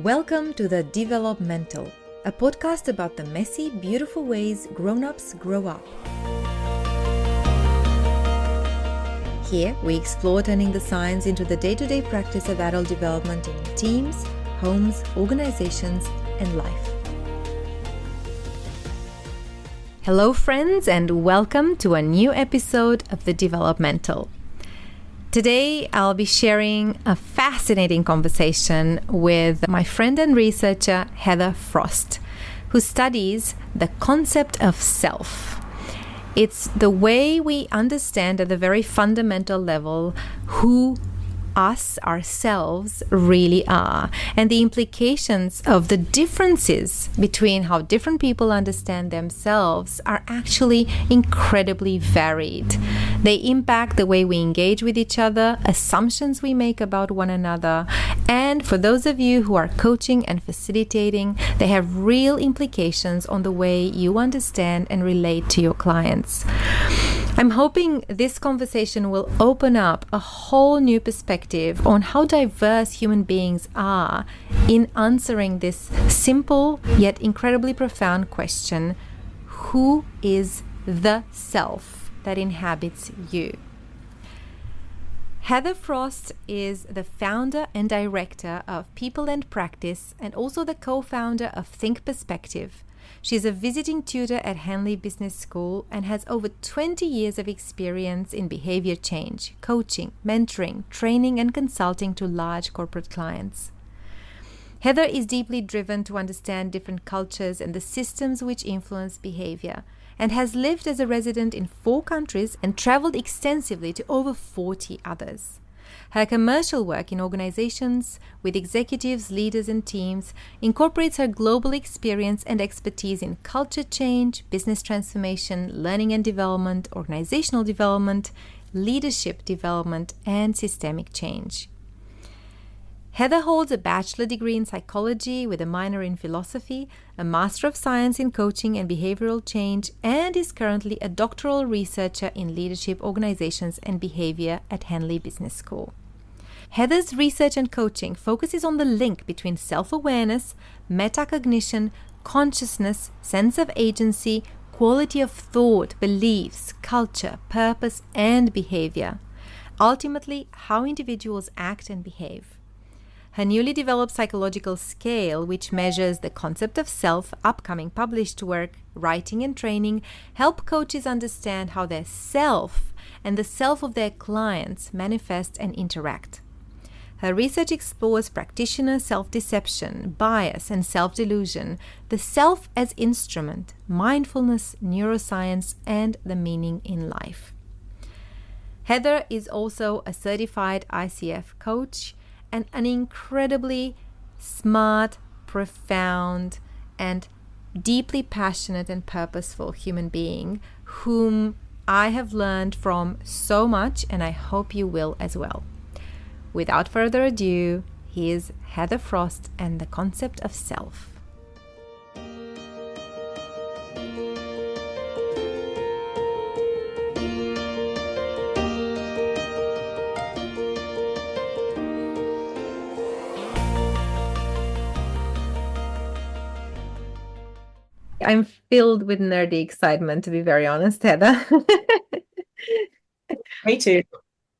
Welcome to The Developmental, a podcast about the messy, beautiful ways grown-ups grow up. Here, we explore turning the science into the day-to-day practice of adult development in teams, homes, organizations, and life. Hello, friends, and welcome to a new episode of The Developmental. Today, I'll be sharing a fascinating conversation with my friend and researcher, Heather Frost, who studies the concept of self. It's the way we understand at the very fundamental level who us, ourselves, really are, and the implications of the differences between how different people understand themselves are actually incredibly varied. They impact the way we engage with each other, assumptions we make about one another, and for those of you who are coaching and facilitating, they have real implications on the way you understand and relate to your clients. I'm hoping this conversation will open up a whole new perspective on how diverse human beings are in answering this simple yet incredibly profound question: who is the self that inhabits you? Heather Frost is the founder and director of People and Practice and also the co-founder of Think Perspective. She's a visiting tutor at Henley Business School and has over 20 years of experience in behavior change, coaching, mentoring, training, and consulting to large corporate clients. Heather is deeply driven to understand different cultures and the systems which influence behavior, and has lived as a resident in 4 countries and traveled extensively to over 40 others. Her commercial work in organizations with executives, leaders, and teams incorporates her global experience and expertise in culture change, business transformation, learning and development, organizational development, leadership development, and systemic change. Heather holds a bachelor degree in psychology with a minor in philosophy, a master of science in coaching and behavioral change, and is currently a doctoral researcher in leadership, organizations, and behavior at Henley Business School. Heather's research and coaching focuses on the link between self-awareness, metacognition, consciousness, sense of agency, quality of thought, beliefs, culture, purpose, and behavior. Ultimately, how individuals act and behave. Her newly developed psychological scale, which measures the concept of self, upcoming published work, writing and training, help coaches understand how their self and the self of their clients manifest and interact. Her research explores practitioner self-deception, bias, and self-delusion, the self as instrument, mindfulness, neuroscience, and the meaning in life. Heather is also a certified ICF coach and an incredibly smart, profound, and deeply passionate and purposeful human being whom I have learned from so much, and I hope you will as well. Without further ado, here's Heather Frost and the concept of self. I'm filled with nerdy excitement, to be very honest, Heather. Me too.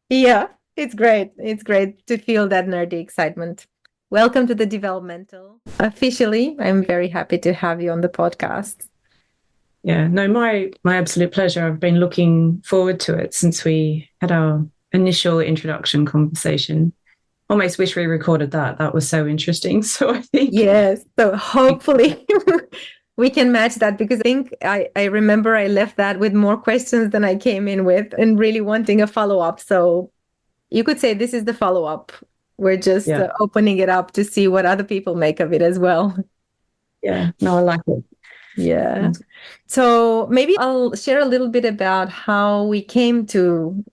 Yeah, it's great. It's great to feel that nerdy excitement. Welcome to The Developmental. Officially, I'm very happy to have you on the podcast. Yeah, no, my absolute pleasure. I've been looking forward to it since we had our initial introduction conversation. Almost wish we recorded that. That was so interesting. So I think... Yes, so hopefully... we can match that, because I think I remember I left that with more questions than I came in with and really wanting a follow-up. So you could say this is the follow-up. We're just opening it up to see what other people make of it as well. Yeah, no, I like it. Yeah. So maybe I'll share a little bit about how we came to,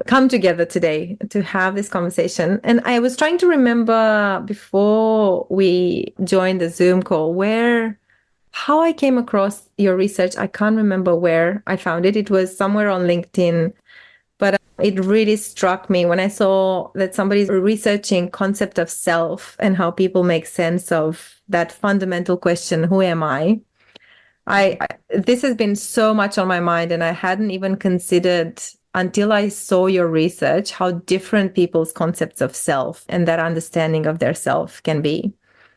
come together today to have this conversation. And I was trying to remember before we joined the Zoom call how I came across your research. I can't remember where I found it. It was somewhere on LinkedIn, But it really struck me when I saw that somebody's researching concept of self and how people make sense of that fundamental question, who am I? This has been so much on my mind, and I hadn't even considered until I saw your research how different people's concepts of self and that understanding of their self can be.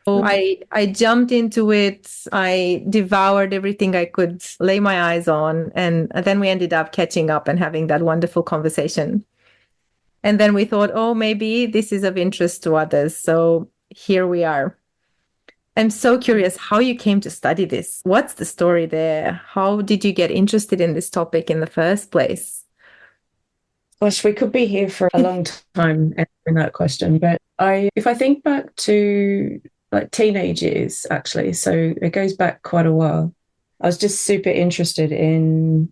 So I jumped into it. I devoured everything I could lay my eyes on. And then we ended up catching up and having that wonderful conversation. And then we thought, oh, maybe this is of interest to others. So here we are. I'm so curious how you came to study this. What's the story there? How did you get interested in this topic in the first place? Gosh, we could be here for a long time answering that question. But if I think back to like teenage years, actually, so it goes back quite a while, I was just super interested in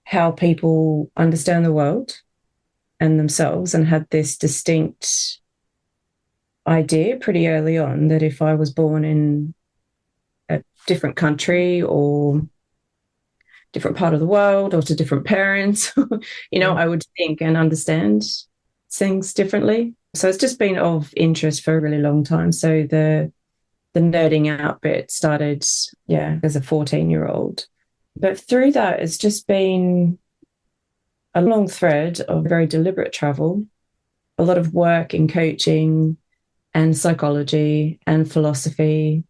how people understand the world and themselves, and had this distinct idea pretty early on that if I was born in a different country or different part of the world or to different parents, I would think and understand things differently. So it's just been of interest for a really long time. So the nerding out bit started, as a 14-year-old. But through that, it's just been a long thread of very deliberate travel, a lot of work in coaching and psychology and philosophy,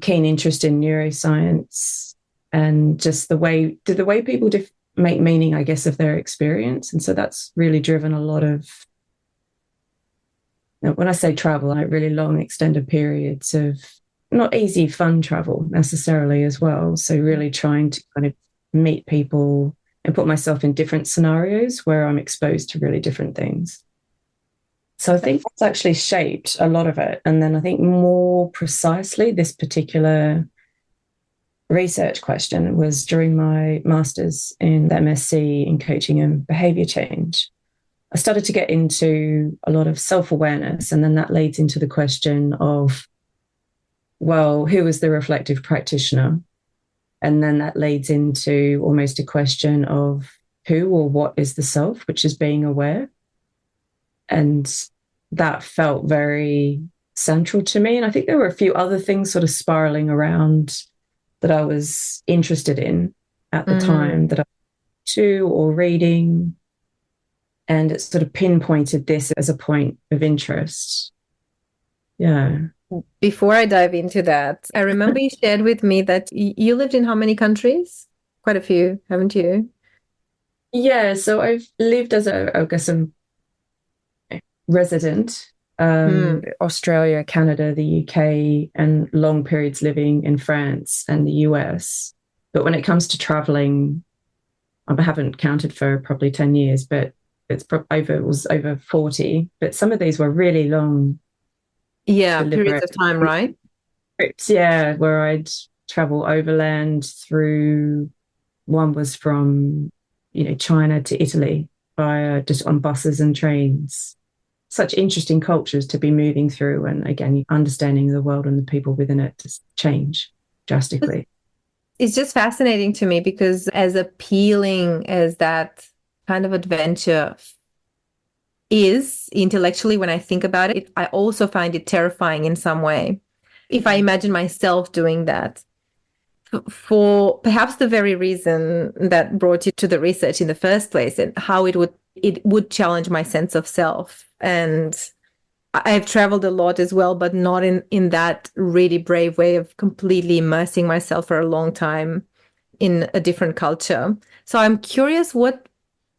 keen interest in neuroscience, and just the way people make meaning, I guess, of their experience. And so that's really driven a lot of, when I say travel, like really long extended periods of not easy, fun travel necessarily as well. So really trying to kind of meet people and put myself in different scenarios where I'm exposed to really different things. So I think that's actually shaped a lot of it. And then I think more precisely, this particular research question was during my master's in the MSc in coaching and behavior change. I started to get into a lot of self-awareness, and then that leads into the question of, well, who is the reflective practitioner? And then that leads into almost a question of who or what is the self, which is being aware. And that felt very central to me. And I think there were a few other things sort of spiraling around that I was interested in at the time that I was to or reading. And it sort of pinpointed this as a point of interest. Yeah. Before I dive into that, I remember you shared with me that you lived in how many countries? Quite a few, haven't you? Yeah, so I've lived as a resident, Australia, Canada, the UK, and long periods living in France and the US. But when it comes to traveling, I haven't counted for probably 10 years, but it was over 40. But some of these were really long. Yeah, periods of time, right? Trips, where I'd travel overland through, one was from, China to Italy via just on buses and trains. Such interesting cultures to be moving through, and again, understanding the world and the people within it to change drastically. It's just fascinating to me because as appealing as that kind of adventure is intellectually, when I think about it, I also find it terrifying in some way. If I imagine myself doing that, for perhaps the very reason that brought you to the research in the first place, and how it would challenge my sense of self. And I've traveled a lot as well, but not in that really brave way of completely immersing myself for a long time in a different culture. So I'm curious,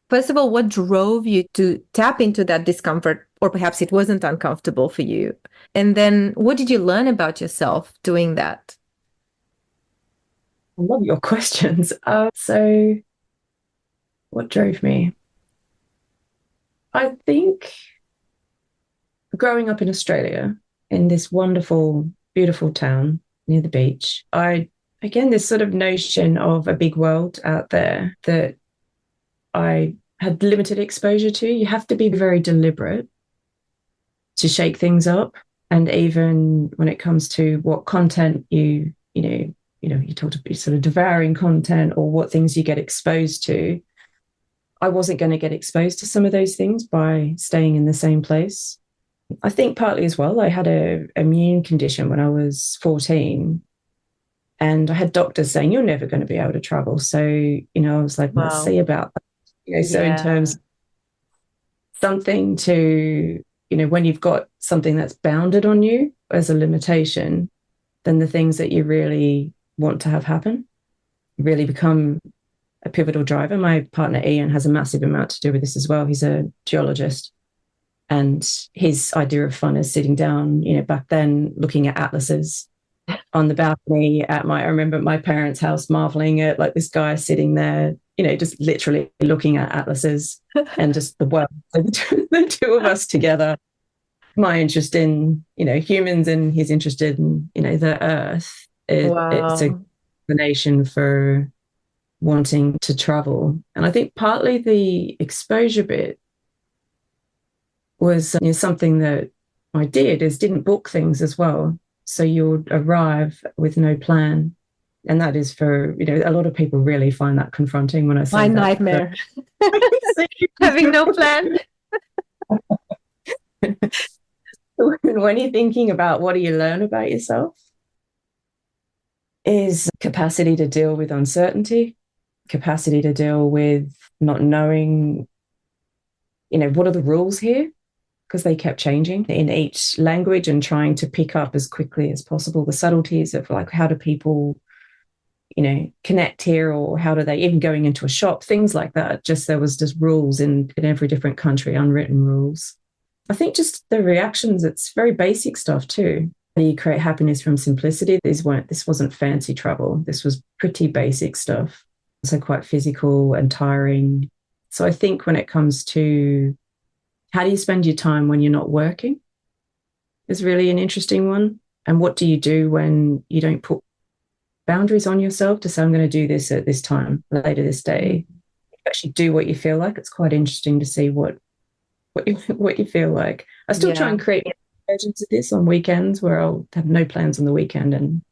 first of all, what drove you to tap into that discomfort, or perhaps it wasn't uncomfortable for you? And then what did you learn about yourself doing that? I love your questions. So what drove me? I think growing up in Australia, in this wonderful, beautiful town near the beach, again, this sort of notion of a big world out there that I had limited exposure to. You have to be very deliberate to shake things up. And even when it comes to what content you talked about, sort of devouring content or what things you get exposed to, I wasn't going to get exposed to some of those things by staying in the same place. I think partly as well, I had an immune condition when I was 14, and I had doctors saying, you're never going to be able to travel. So, I was like, let's see about that. So in terms of something to, when you've got something that's bounded on you as a limitation, then the things that you really want to have happen really become a pivotal driver. My partner Ian has a massive amount to do with this as well. He's a geologist, and his idea of fun is sitting down, back then looking at atlases on the balcony I remember my parents' house, marveling at like this guy sitting there, just literally looking at atlases and just the world, the two of us together. My interest in, humans, and his interested in, the earth. It's a combination for wanting to travel. And I think partly the exposure bit was something that I didn't book things as well. So you'll arrive with no plan. And that is for, a lot of people really find that confronting when I say my nightmare. Having no plan. When you're thinking about what do you learn about yourself, is capacity to deal with uncertainty, capacity to deal with not knowing, what are the rules here? Because they kept changing in each language, and trying to pick up as quickly as possible the subtleties of like, how do people, connect here, or how do they, even going into a shop, things like that. There was just rules in every different country, unwritten rules. I think just the reactions, it's very basic stuff too. You create happiness from simplicity. This wasn't fancy travel. This was pretty basic stuff. So quite physical and tiring. So I think when it comes to how do you spend your time when you're not working is really an interesting one. And what do you do when you don't put boundaries on yourself to say, I'm going to do this at this time, later this day? You actually do what you feel like. It's quite interesting to see what you feel like. I still try and create versions of this on weekends where I'll have no plans on the weekend and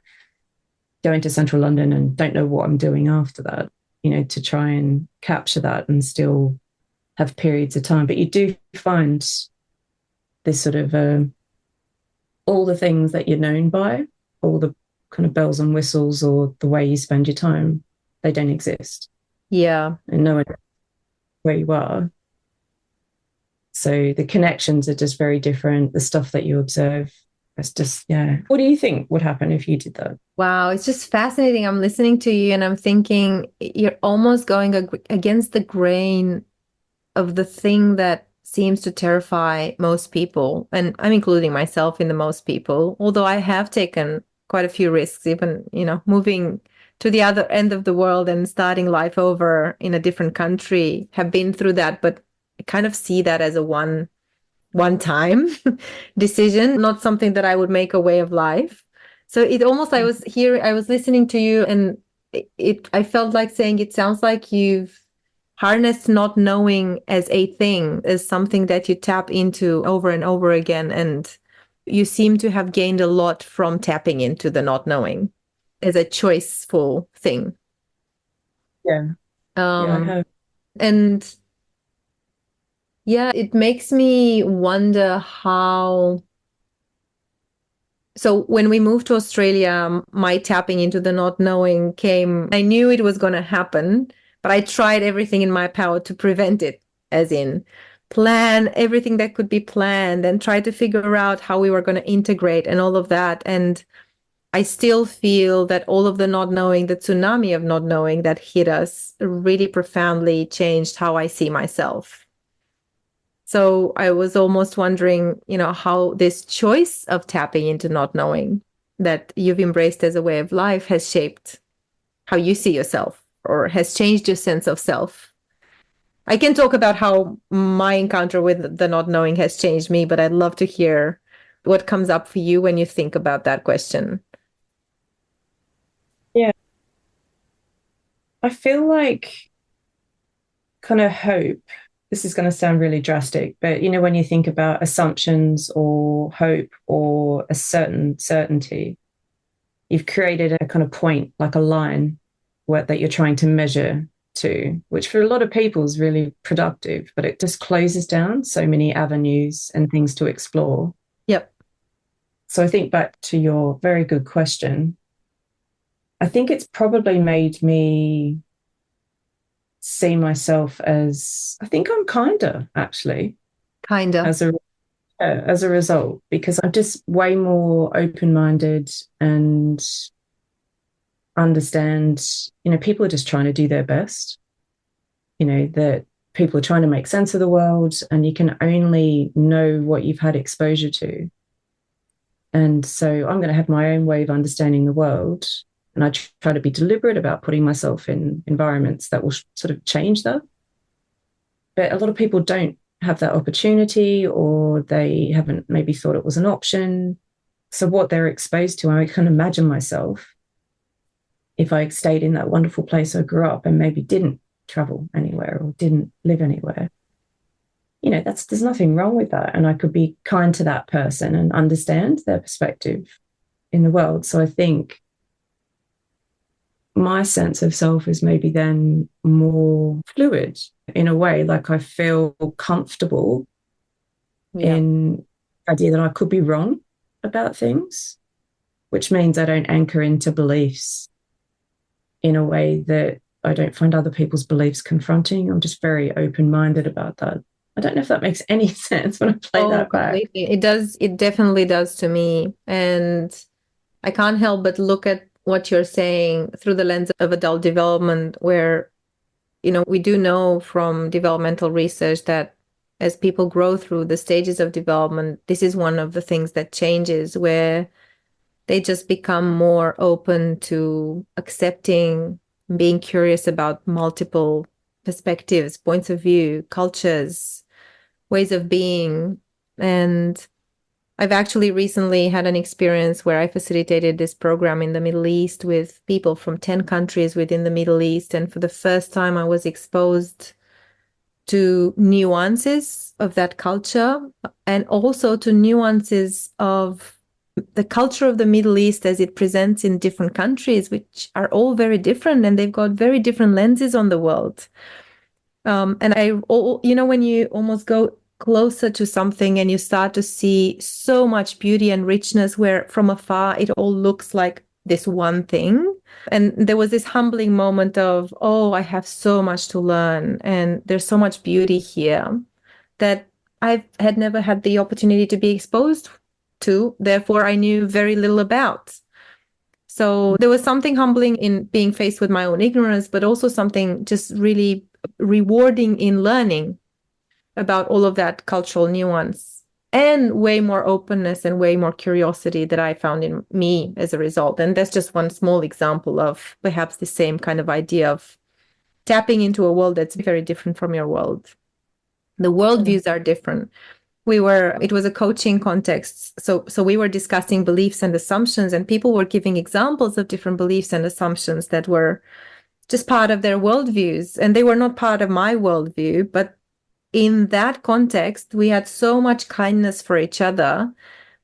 go into central London and don't know what I'm doing after that, to try and capture that and still have periods of time. But you do find this sort of all the things that you're known by, all the kind of bells and whistles or the way you spend your time, they don't exist. Yeah. And no one knows where you are. So the connections are just very different. The stuff that you observe, it's just, What do you think would happen if you did that? Wow, it's just fascinating. I'm listening to you and I'm thinking you're almost going against the grain of the thing that seems to terrify most people. And I'm including myself in the most people, although I have taken quite a few risks, even, moving to the other end of the world and starting life over in a different country, have been through that, but I kind of see that as a one-time decision, not something that I would make a way of life. So it almost, I was listening to you, and I felt like saying, it sounds like you've harnessed not knowing as a thing, as something that you tap into over and over again. And you seem to have gained a lot from tapping into the not knowing as a choiceful thing. Yeah. I have. And it makes me wonder how. So when we moved to Australia, my tapping into the not knowing came, I knew it was going to happen, but I tried everything in my power to prevent it, as in plan everything that could be planned and try to figure out how we were going to integrate and all of that. And I still feel that all of the not knowing, the tsunami of not knowing that hit us, really profoundly changed how I see myself. So I was almost wondering, how this choice of tapping into not knowing that you've embraced as a way of life has shaped how you see yourself, or has changed your sense of self. I can talk about how my encounter with the not knowing has changed me, but I'd love to hear what comes up for you when you think about that question. Yeah. I feel like kind of hope. This is going to sound really drastic, but when you think about assumptions or hope or a certain certainty, you've created a kind of point, like a line that you're trying to measure to, which for a lot of people is really productive, but it just closes down so many avenues and things to explore. Yep. So I think back to your very good question, I think it's probably made me see myself as, I think I'm kinder, actually, Kinda. as a result, because I'm just way more open-minded and understand, people are just trying to do their best, that people are trying to make sense of the world, and you can only know what you've had exposure to. And so I'm going to have my own way of understanding the world. And I try to be deliberate about putting myself in environments that will sort of change that. But a lot of people don't have that opportunity, or they haven't maybe thought it was an option. So what they're exposed to, I can imagine myself, if I stayed in that wonderful place I grew up and maybe didn't travel anywhere or didn't live anywhere, there's nothing wrong with that. And I could be kind to that person and understand their perspective in the world. So I think my sense of self is maybe then more fluid in a way, like I feel comfortable in the idea that I could be wrong about things, which means I don't anchor into beliefs in a way that I don't find other people's beliefs confronting. I'm just very open-minded about that. I don't know if that makes any sense when I play that back. Completely. It does. It definitely does to me. And I can't help but look at what you're saying through the lens of adult development, where, we do know from developmental research that as people grow through the stages of development, this is one of the things that changes, where they just become more open to accepting, being curious about multiple perspectives, points of view, cultures, ways of being. And I've actually recently had an experience where I facilitated this program in the Middle East with people from 10 countries within the Middle East. And for the first time, I was exposed to nuances of that culture, and also to nuances of the culture of the Middle East as it presents in different countries, which are all very different, and they've got very different lenses on the world. And when you almost go closer to something and you start to see so much beauty and richness, where from afar it all looks like this one thing. And there was this humbling moment of, oh, I have so much to learn, and there's so much beauty here that I had never had the opportunity to be exposed to. Therefore, I knew very little about. So there was something humbling in being faced with my own ignorance, but also something just really rewarding in learning about all of that cultural nuance, and way more openness and way more curiosity that I found in me as a result. And that's just one small example of perhaps the same kind of idea of tapping into a world that's very different from your world. The worldviews are different. It was a coaching context. So we were discussing beliefs and assumptions, and people were giving examples of different beliefs and assumptions that were just part of their worldviews. And they were not part of my worldview, but in that context, we had so much kindness for each other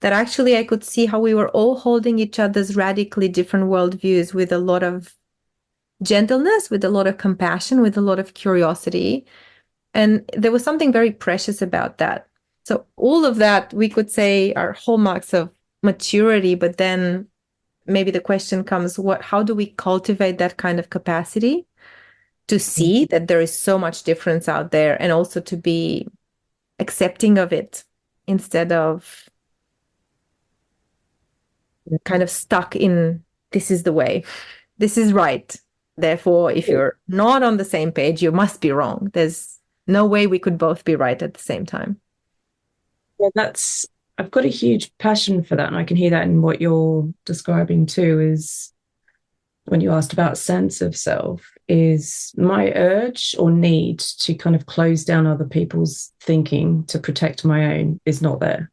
that actually I could see how we were all holding each other's radically different worldviews with a lot of gentleness, with a lot of compassion, with a lot of curiosity. And there was something very precious about that. So all of that, we could say, are hallmarks of maturity. But then maybe the question comes, how do we cultivate that kind of capacity to see that there is so much difference out there, and also to be accepting of it instead of kind of stuck in, this is the way, this is right. Therefore, if you're not on the same page, you must be wrong. There's no way we could both be right at the same time. Yeah, I've got a huge passion for that. And I can hear that in what you're describing too, is when you asked about sense of self, is my urge or need to kind of close down other people's thinking to protect my own is not there.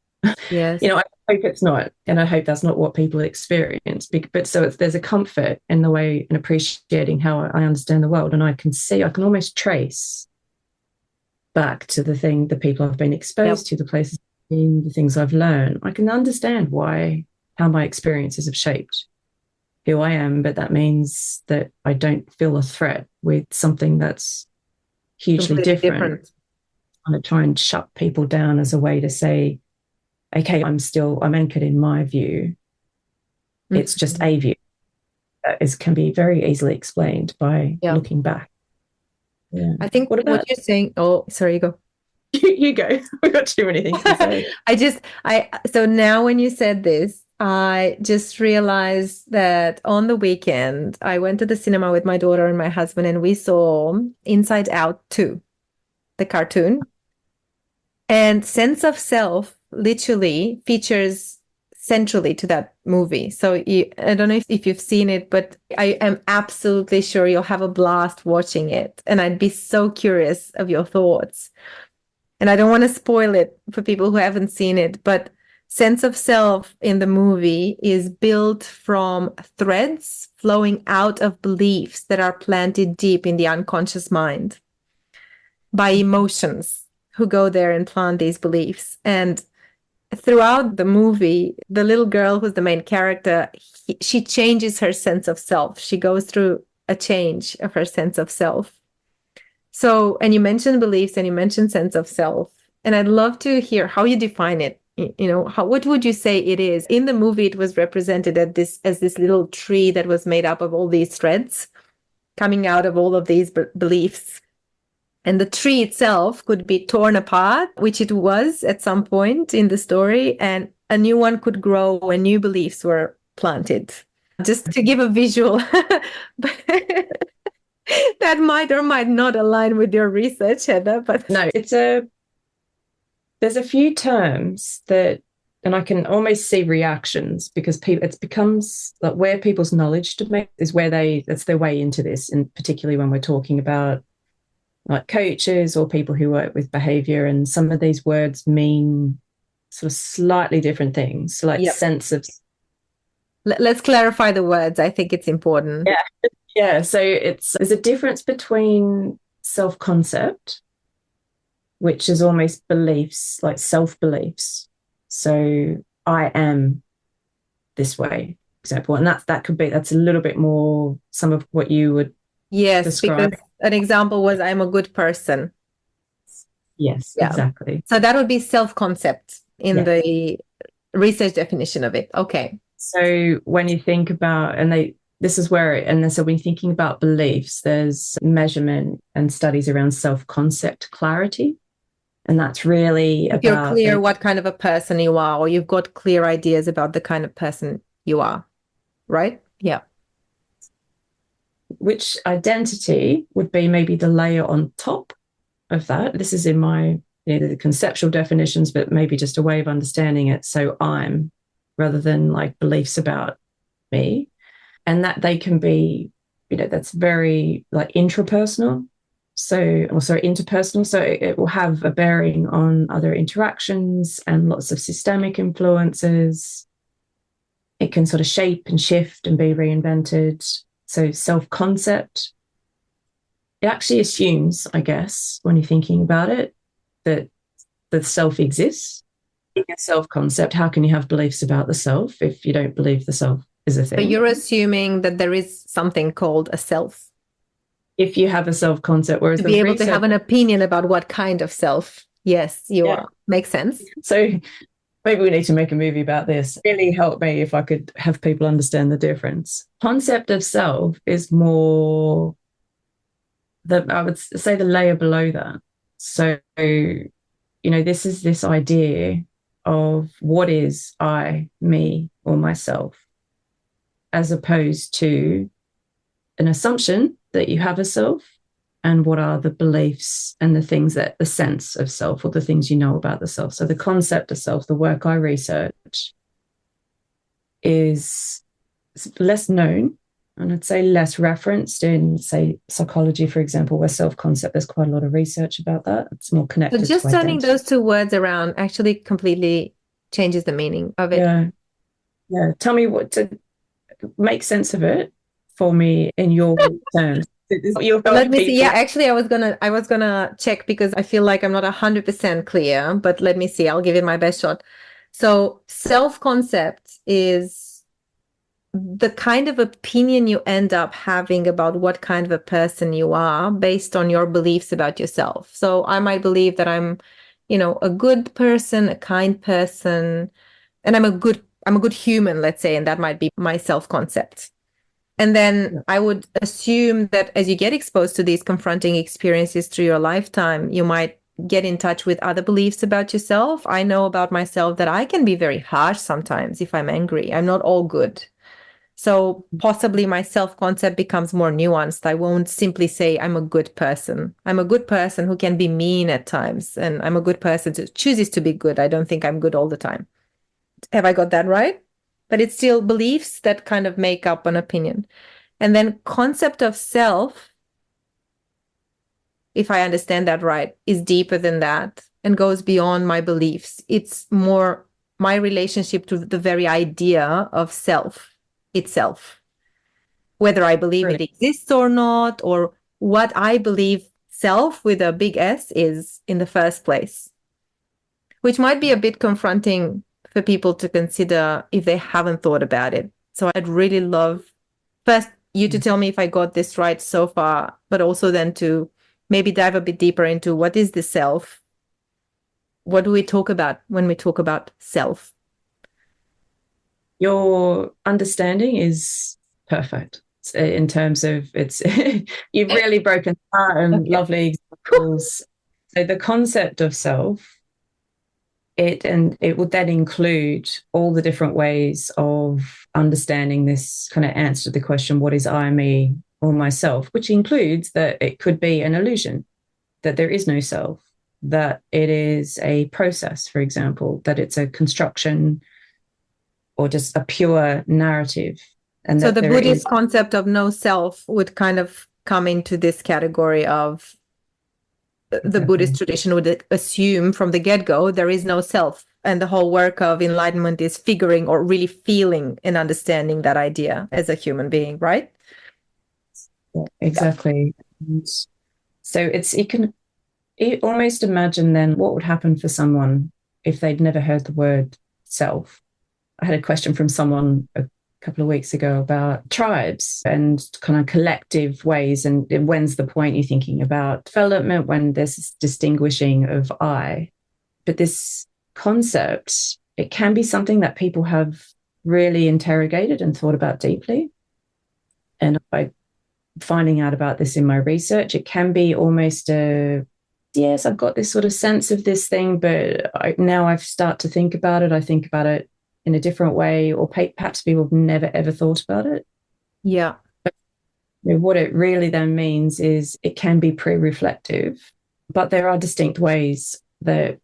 Yes. I hope it's not. And I hope that's not what people experience. But so there's a comfort in the way, in appreciating how I understand the world. And I can almost trace back to the people I've been exposed to, the places I've been, the things I've learned. I can understand how my experiences have shaped who I am, but that means that I don't feel a threat with something that's hugely Completely different. I'm going to try and shut people down as a way to say, okay, I'm anchored in my view. It's just a view that can be very easily explained by looking back. Yeah. I think what you're saying, oh, sorry, you go. You go. We've got too many things to say. So now when you said this, I just realized that on the weekend, I went to the cinema with my daughter and my husband, and we saw Inside Out 2, the cartoon. And sense of self literally features centrally to that movie. So I don't know if you've seen it, but I am absolutely sure you'll have a blast watching it. And I'd be so curious of your thoughts. And I don't want to spoil it for people who haven't seen it, but sense of self in the movie is built from threads flowing out of beliefs that are planted deep in the unconscious mind by emotions who go there and plant these beliefs. And throughout the movie, the little girl who's the main character, she changes her sense of self. She goes through a change of her sense of self. So, and you mentioned beliefs and you mentioned sense of self, and I'd love to hear how you define it. What would you say it is? In the movie, it was represented as this little tree that was made up of all these threads coming out of all of these beliefs. And the tree itself could be torn apart, which it was at some point in the story, and a new one could grow when new beliefs were planted. Just to give a visual. That might or might not align with your research, Heather, but no, there's a few terms that, and I can almost see reactions because it becomes like where people's knowledge to make is that's their way into this, and particularly when we're talking about like coaches or people who work with behavior, and some of these words mean sort of slightly different things. So like sense of. Let's clarify the words. I think it's important. Yeah, so there's a difference between self-concept, which is almost beliefs, like self-beliefs. So I am this way, for example, and that's a little bit more some of what you would describe. Because an example was I'm a good person. Yes, exactly. So that would be self-concept in the research definition of it. Okay. So when you think about, so when you're thinking about beliefs, there's measurement and studies around self-concept clarity. And that's really if you're clear what kind of a person you are, or you've got clear ideas about the kind of person you are, right? Yeah. Which identity would be maybe the layer on top of that. This is in my the conceptual definitions, but maybe just a way of understanding it. So I'm, rather than like beliefs about me. And that they can be, that's very like interpersonal. Interpersonal. So it will have a bearing on other interactions and lots of systemic influences. It can sort of shape and shift and be reinvented. So self-concept, it actually assumes, I guess, when you're thinking about it, that the self exists. In a self-concept, how can you have beliefs about the self if you don't believe the self is a thing? So you're assuming that there is something called a self. If you have a self-concept, whereas to be able to have an opinion about what kind of self, yes, you are. Makes sense. So maybe we need to make a movie about this. It really helped me if I could have people understand the difference. Concept of self is more I would say the layer below that. So, this is this idea of what is I, me, or myself, as opposed to an assumption that you have a self, and what are the beliefs and the things the sense of self, or the things you know about the self. So the concept of self, the work I research, is less known, and I'd say less referenced in, say, psychology, for example, where self-concept, there's quite a lot of research about that. It's more connected. So just turning those two words around actually completely changes the meaning of it. Yeah. Tell me what to make sense of it for me in your terms. Let me see. Yeah, actually, I was gonna check because I feel like I'm not 100% clear. But let me see. I'll give it my best shot. So self-concept is the kind of opinion you end up having about what kind of a person you are based on your beliefs about yourself. So I might believe that I'm, a good person, a kind person, and I'm a good human, let's say, and that might be my self-concept. And then I would assume that as you get exposed to these confronting experiences through your lifetime, you might get in touch with other beliefs about yourself. I know about myself that I can be very harsh sometimes if I'm angry. I'm not all good. So possibly my self-concept becomes more nuanced. I won't simply say I'm a good person. I'm a good person who can be mean at times, and I'm a good person who chooses to be good. I don't think I'm good all the time. Have I got that right? But it's still beliefs that kind of make up an opinion. And then concept of self, if I understand that right, is deeper than that and goes beyond my beliefs. It's more my relationship to the very idea of self itself, whether I believe it exists or not, or what I believe self with a big S is in the first place, which might be a bit confronting for people to consider if they haven't thought about it. So I'd really love first you to tell me if I got this right so far, but also then to maybe dive a bit deeper into what is the self? What do we talk about when we talk about self? Your understanding is perfect in terms of you've really broken down lovely examples. So the concept of self, it would then include all the different ways of understanding this kind of answer to the question, what is I, me, or myself, which includes that it could be an illusion, that there is no self, that it is a process, for example, that it's a construction or just a pure narrative. And so the Buddhist concept of no self would kind of come into this category of the Buddhist tradition would assume from the get-go there is no self. And the whole work of enlightenment is figuring or really feeling and understanding that idea as a human being, right? Yeah, exactly. Yeah. So you can almost imagine then what would happen for someone if they'd never heard the word self. I had a question from someone a couple of weeks ago about tribes and kind of collective ways, and when's the point you're thinking about development when there's this distinguishing of I. But this concept, it can be something that people have really interrogated and thought about deeply. And by finding out about this in my research, it can be almost yes, I've got this sort of sense of this thing, but now I've started to think about it. I think about it in a different way, or perhaps people have never, ever thought about it. Yeah. But what it really then means is it can be pre-reflective, but there are distinct ways that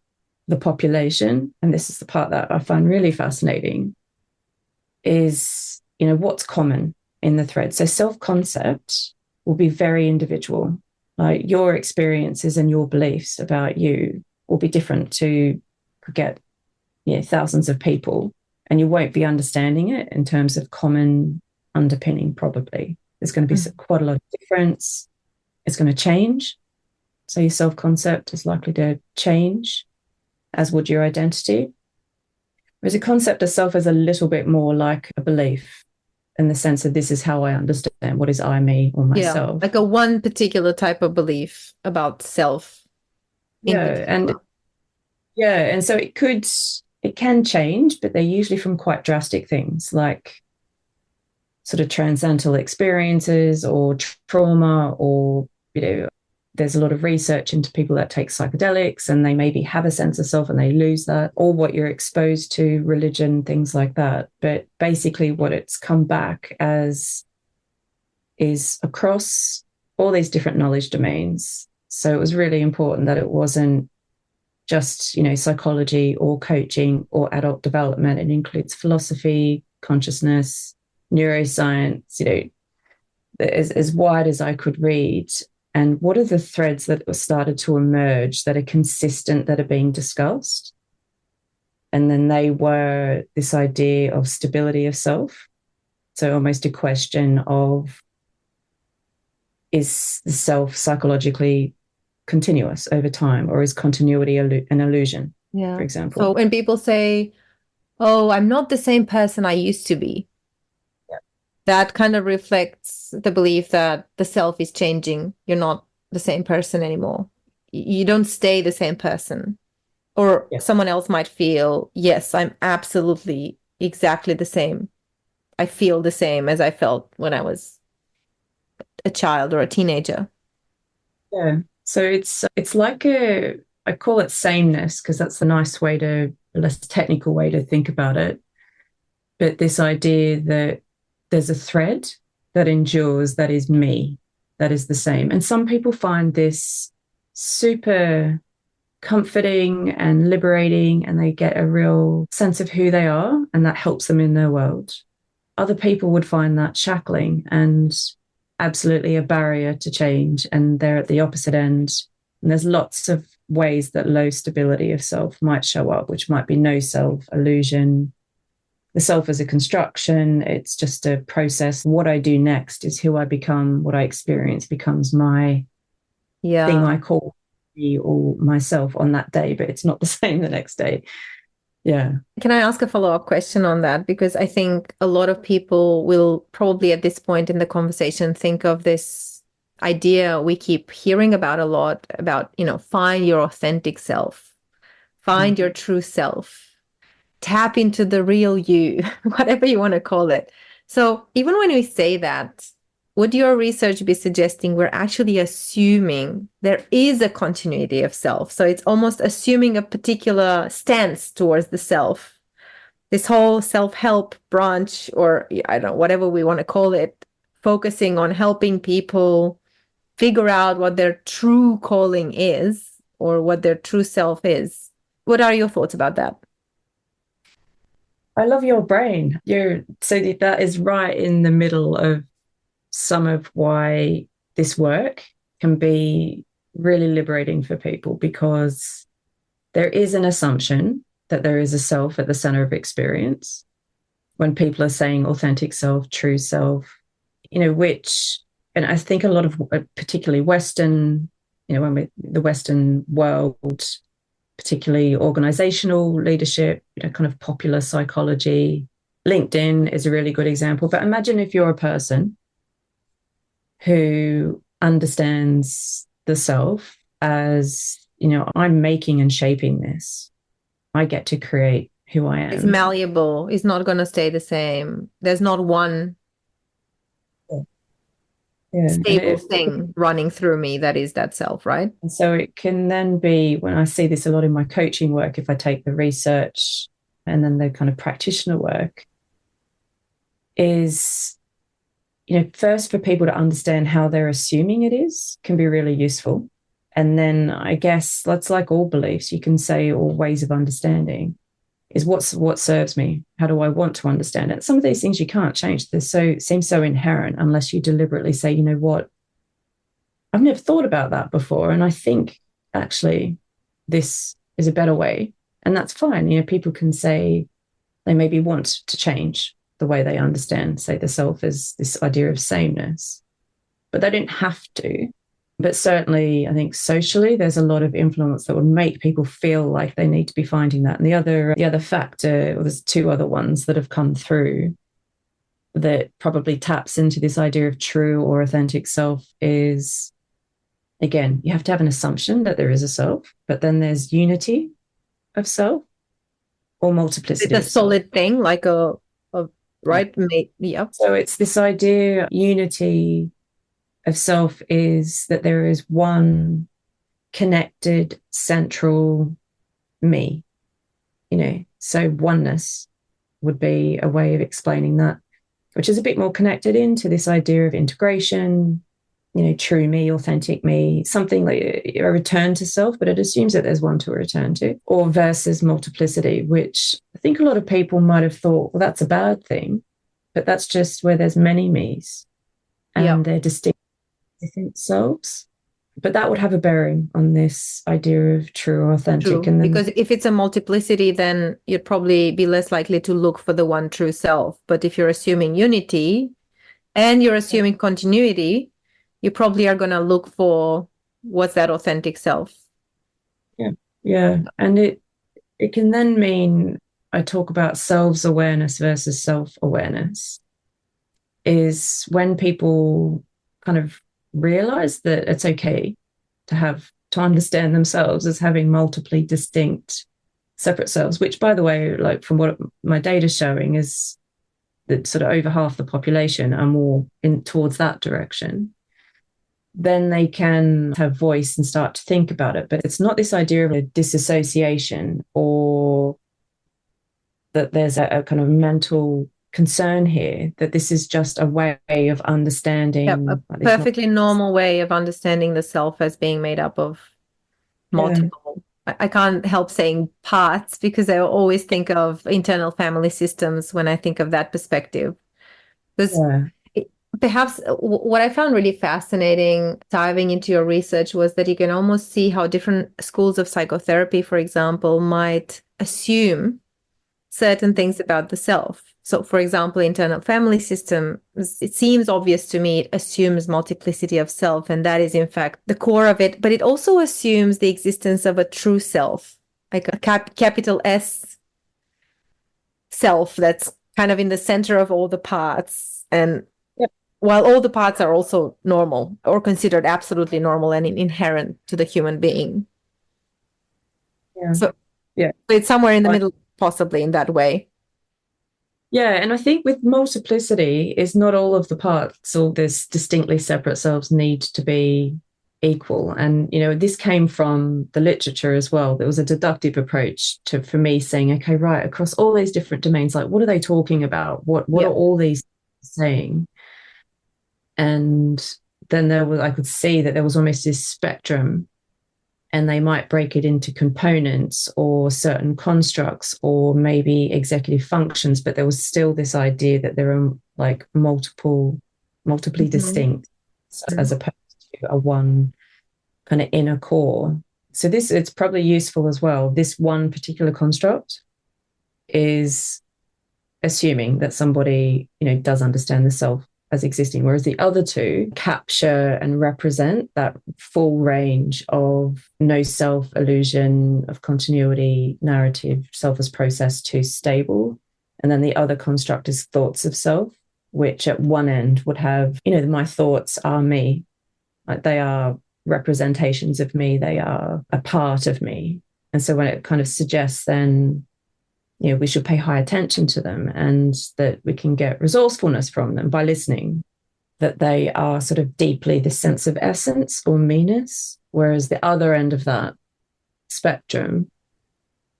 the population, and this is the part that I find really fascinating, is, what's common in the thread. So self-concept will be very individual. Like your experiences and your beliefs about you will be different to thousands of people, and you won't be understanding it in terms of common underpinning. Probably there's going to be quite a lot of difference. It's going to change. So your self-concept is likely to change, as would your identity. Whereas a concept of self is a little bit more like a belief, in the sense of this is how I understand what is I, me, or myself. Yeah, like a one particular type of belief about self. And so it can change, but they're usually from quite drastic things like sort of transcendental experiences or trauma, or, there's a lot of research into people that take psychedelics and they maybe have a sense of self and they lose that, or what you're exposed to, religion, things like that. But basically what it's come back as is across all these different knowledge domains. So it was really important that it wasn't just, psychology or coaching or adult development. It includes philosophy, consciousness, neuroscience, as wide as I could read. And what are the threads that were started to emerge that are consistent, that are being discussed? And then they were this idea of stability of self. So almost a question of, is the self psychologically continuous over time, or is continuity an illusion, for example? So when people say, oh, I'm not the same person I used to be, that kind of reflects the belief that the self is changing. You're not the same person anymore. You don't stay the same person. Or Yeah. someone else might feel, yes, I'm absolutely exactly the same. I feel the same as I felt when I was a child or a teenager. Yeah. So it's like I call it sameness because that's the nice way to, a less technical way to think about it. But this idea that there's a thread that endures, that is me, that is the same. And some people find this super comforting and liberating, and they get a real sense of who they are, and that helps them in their world. Other people would find that shackling and absolutely a barrier to change, and they're at the opposite end. And there's lots of ways that low stability of self might show up, which might be no self, illusion. The self as a construction, it's just a process. What I do next is who I become, what I experience becomes my thing I call me or myself on that day, but it's not the same the next day. Yeah. Can I ask a follow-up question on that? Because I think a lot of people will probably at this point in the conversation think of this idea we keep hearing about a lot about, find your authentic self, find your true self, tap into the real you, whatever you want to call it. So even when we say that, would your research be suggesting we're actually assuming there is a continuity of self? So it's almost assuming a particular stance towards the self. This whole self-help branch, or I don't know, whatever we want to call it, focusing on helping people figure out what their true calling is or what their true self is. What are your thoughts about that? I love your brain. So that is right in the middle of some of why this work can be really liberating for people, because there is an assumption that there is a self at the center of experience. When people are saying authentic self, true self, which, and I think a lot of particularly Western, the Western world, particularly organizational leadership, kind of popular psychology. LinkedIn is a really good example. But imagine if you're a person who understands the self as, I'm making and shaping this. I get to create who I am. It's malleable. It's not going to stay the same. There's not one stable thing running through me that is that self, right? And so it can then be, when I see this a lot in my coaching work, if I take the research and then the kind of practitioner work, is, first for people to understand how they're assuming it is can be really useful. And then I guess that's like all beliefs, you can say, or ways of understanding, is what serves me? How do I want to understand it? Some of these things you can't change. Seem so inherent unless you deliberately say, you know what, I've never thought about that before, and I think actually this is a better way. And that's fine. People can say they maybe want to change the way they understand, say, the self as this idea of sameness, but they don't have to. But certainly, I think socially, there's a lot of influence that would make people feel like they need to be finding that. And the other factor, or there's two other ones that have come through that probably taps into this idea of true or authentic self is, again, you have to have an assumption that there is a self, but then there's unity of self or multiplicity. It's a solid thing, like a right? Yeah. So it's this idea, unity of self is that there is one connected central me, so oneness would be a way of explaining that, which is a bit more connected into this idea of integration, true me, authentic me, something like a return to self, but it assumes that there's one to return to, or versus multiplicity, which I think a lot of people might have thought, well, that's a bad thing, but that's just where there's many me's and they're distinct different selves. But that would have a bearing on this idea of true or authentic. True. And then, because if it's a multiplicity, then you'd probably be less likely to look for the one true self. But if you're assuming unity and you're assuming continuity, you probably are going to look for what's that authentic self. Yeah. And it can then mean, I talk about selves-awareness versus self-awareness. is when people kind of realize that it's okay to understand themselves as having multiply distinct separate selves, which, by the way, like from what my data is showing, is that sort of over half the population are more in towards that direction. Then they can have voice and start to think about it. But it's not this idea of a disassociation or that there's a kind of mental concern here, that this is just a way of understanding. Yep, a perfectly normal way of understanding the self as being made up of multiple. I can't help saying parts because I always think of internal family systems when I think of that perspective. Because perhaps what I found really fascinating diving into your research was that you can almost see how different schools of psychotherapy, for example, might assume certain things about the self. So, for example, internal family system, it seems obvious to me, it assumes multiplicity of self, and that is in fact the core of it. But it also assumes the existence of a true self, like a capital S self that's kind of in the center of all the parts. And while all the parts are also normal or considered absolutely normal and inherent to the human being. So it's somewhere in the middle, possibly in that way. Yeah, and I think with multiplicity is not all of the parts or this distinctly separate selves need to be equal. And, you know, this came from the literature as well. There was a deductive approach for me saying, okay, right, across all these different domains, like what are they talking about? What are all these saying? And then I could see that there was almost this spectrum, and they might break it into components or certain constructs or maybe executive functions, but there was still this idea that there are like multiply distinct as opposed to a one kind of inner core. So it's probably useful as well. This one particular construct is assuming that somebody, you know, does understand the self as existing, whereas the other two capture and represent that full range of no self, illusion of continuity, narrative, self as process to stable. And then the other construct is thoughts of self, which at one end would have, you know, my thoughts are me, like they are representations of me, they are a part of me. And so when it kind of suggests then, you know, we should pay high attention to them and that we can get resourcefulness from them by listening, that they are sort of deeply the sense of essence or meanness, whereas the other end of that spectrum,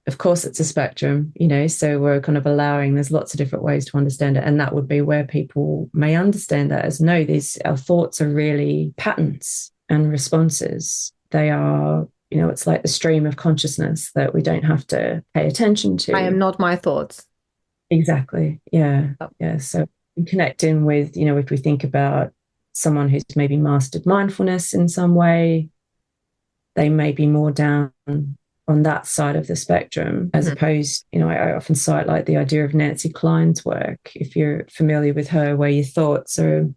of course, it's a spectrum, you know, so we're kind of allowing, there's lots of different ways to understand it. And that would be where people may understand that as, no, our thoughts are really patterns and responses. They are, you know, it's like the stream of consciousness that we don't have to pay attention to. I am not my thoughts. Exactly. Yeah. Oh. Yeah. So connecting with, you know, if we think about someone who's maybe mastered mindfulness in some way, they may be more down on that side of the spectrum, as opposed, you know, I often cite like the idea of Nancy Klein's work, if you're familiar with her, where your thoughts they're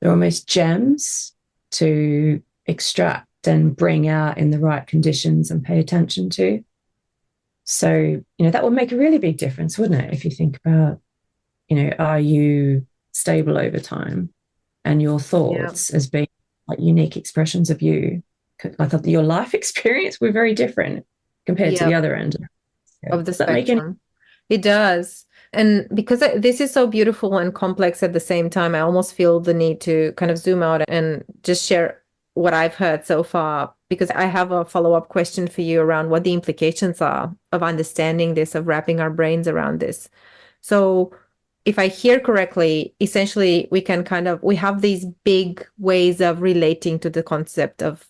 almost gems to extract and bring out in the right conditions and pay attention to. So, you know, that would make a really big difference, wouldn't it? If you think about, you know, are you stable over time and your thoughts as being like unique expressions of you, like your life experience, were very different compared to the other end of the spectrum. It does. And because this is so beautiful and complex at the same time, I almost feel the need to kind of zoom out and just share what I've heard so far, because I have a follow-up question for you around what the implications are of understanding this, of wrapping our brains around this. So if I hear correctly, essentially we have these big ways of relating to the concept of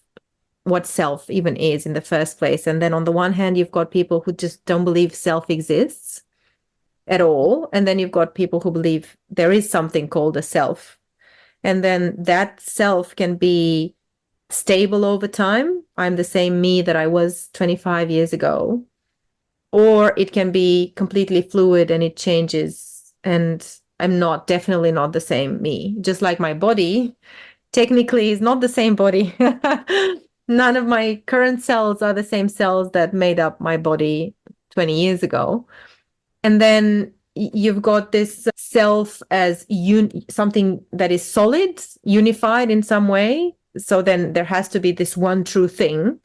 what self even is in the first place. And then on the one hand, you've got people who just don't believe self exists at all. And then you've got people who believe there is something called a self. And then that self can be stable over time. I'm the same me that I was 25 years ago. Or it can be completely fluid and it changes. And I'm definitely not the same me. Just like my body technically is not the same body. None of my current cells are the same cells that made up my body 20 years ago. And then you've got this self as something that is solid, unified in some way. So then there has to be this one true thing.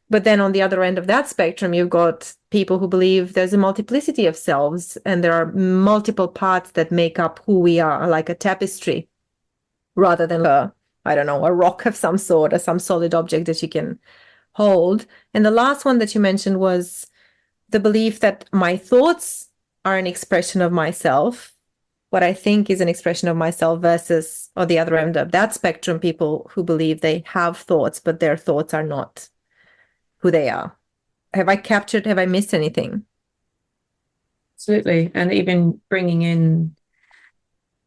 But then on the other end of that spectrum, you've got people who believe there's a multiplicity of selves and there are multiple parts that make up who we are, like a tapestry, rather than I don't know, a rock of some sort or some solid object that you can hold. And the last one that you mentioned was the belief that my thoughts are an expression of myself. What I think is an expression of myself versus, on the other end of that spectrum, people who believe they have thoughts, but their thoughts are not who they are. Have I missed anything? Absolutely. And even bringing in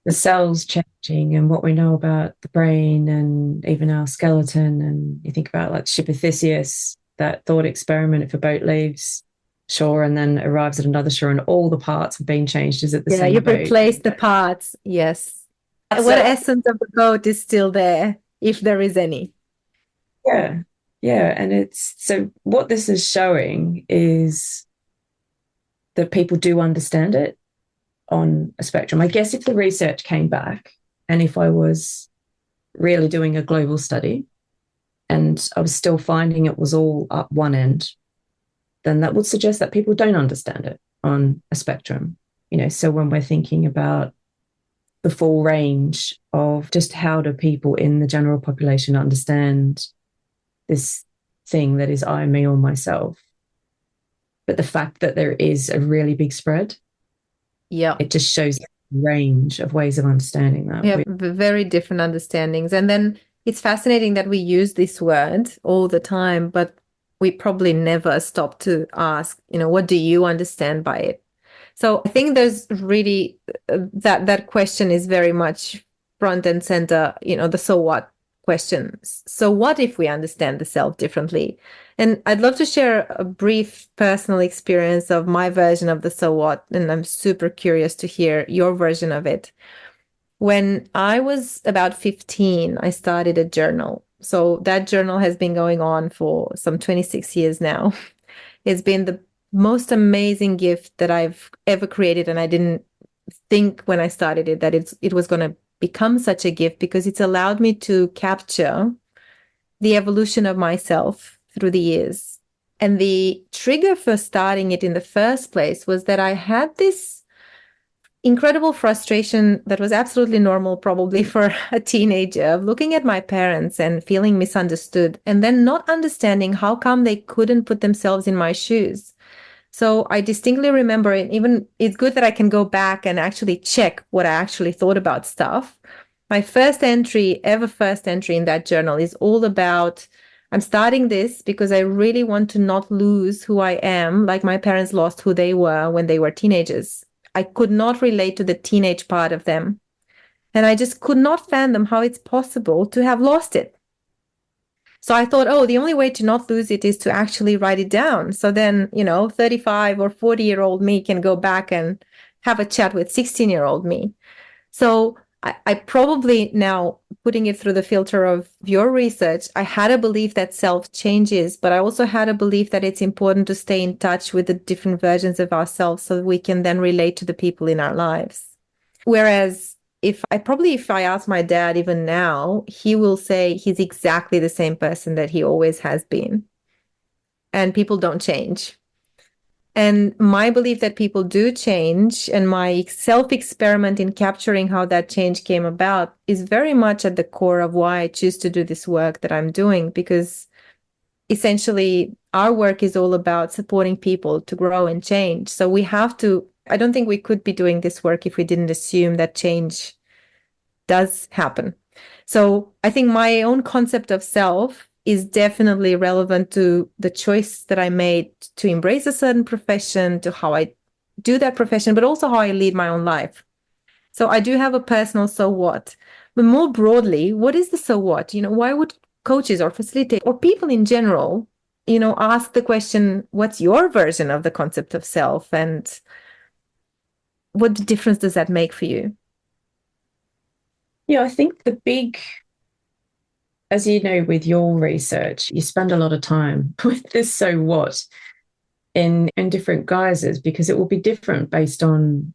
the cells changing and what we know about the brain and even our skeleton. And you think about like ship of Theseus, that thought experiment, if a boat leaves shore and then arrives at another shore and all the parts have been changed, is it the same you've boat? replaced the parts. Yes. What essence of the boat is still there, if there is any? Yeah. Yeah. And it's so what this is showing is that people do understand it on a spectrum. I guess if the research came back and if I was really doing a global study and I was still finding it was all up one end, then that would suggest that people don't understand it on a spectrum. So when we're thinking about the full range of just how do people in the general population understand this thing that is I, me, or myself, but the fact that there is a really big spread, it just shows the range of ways of understanding that. Yeah, very different understandings. And then it's fascinating that we use this word all the time, but we probably never stop to ask, what do you understand by it? So I think there's really that question is very much front and center, the so what questions. So what if we understand the self differently? And I'd love to share a brief personal experience of my version of the so what, and I'm super curious to hear your version of it. When I was about 15, I started a journal. So that journal has been going on for some 26 years now. It's been the most amazing gift that I've ever created. And I didn't think when I started it that it was going to become such a gift, because it's allowed me to capture the evolution of myself through the years. And the trigger for starting it in the first place was that I had this incredible frustration that was absolutely normal, probably for a teenager, of looking at my parents and feeling misunderstood and then not understanding how come they couldn't put themselves in my shoes. So I distinctly remember it. Even it's good that I can go back and actually check what I actually thought about stuff. My first entry in that journal is all about, I'm starting this because I really want to not lose who I am, like my parents lost who they were when they were teenagers. I could not relate to the teenage part of them. And I just could not fathom how it's possible to have lost it. So I thought, the only way to not lose it is to actually write it down. So then, 35 or 40-year-old me can go back and have a chat with 16-year-old me. So I probably, now putting it through the filter of your research, I had a belief that self changes, but I also had a belief that it's important to stay in touch with the different versions of ourselves so that we can then relate to the people in our lives. Whereas if I ask my dad even now, he will say he's exactly the same person that he always has been. And people don't change. And my belief that people do change and my self-experiment in capturing how that change came about is very much at the core of why I choose to do this work that I'm doing, because essentially our work is all about supporting people to grow and change. So we have to, I don't think we could be doing this work if we didn't assume that change does happen. So I think my own concept of self is definitely relevant to the choice that I made to embrace a certain profession, to how I do that profession, but also how I lead my own life. So I do have a personal so what. But more broadly, what is the so what? Why would coaches or facilitators or people in general, ask the question, what's your version of the concept of self? And what difference does that make for you? Yeah, I think the big, as you know, with your research, you spend a lot of time with this so what in different guises, because it will be different based on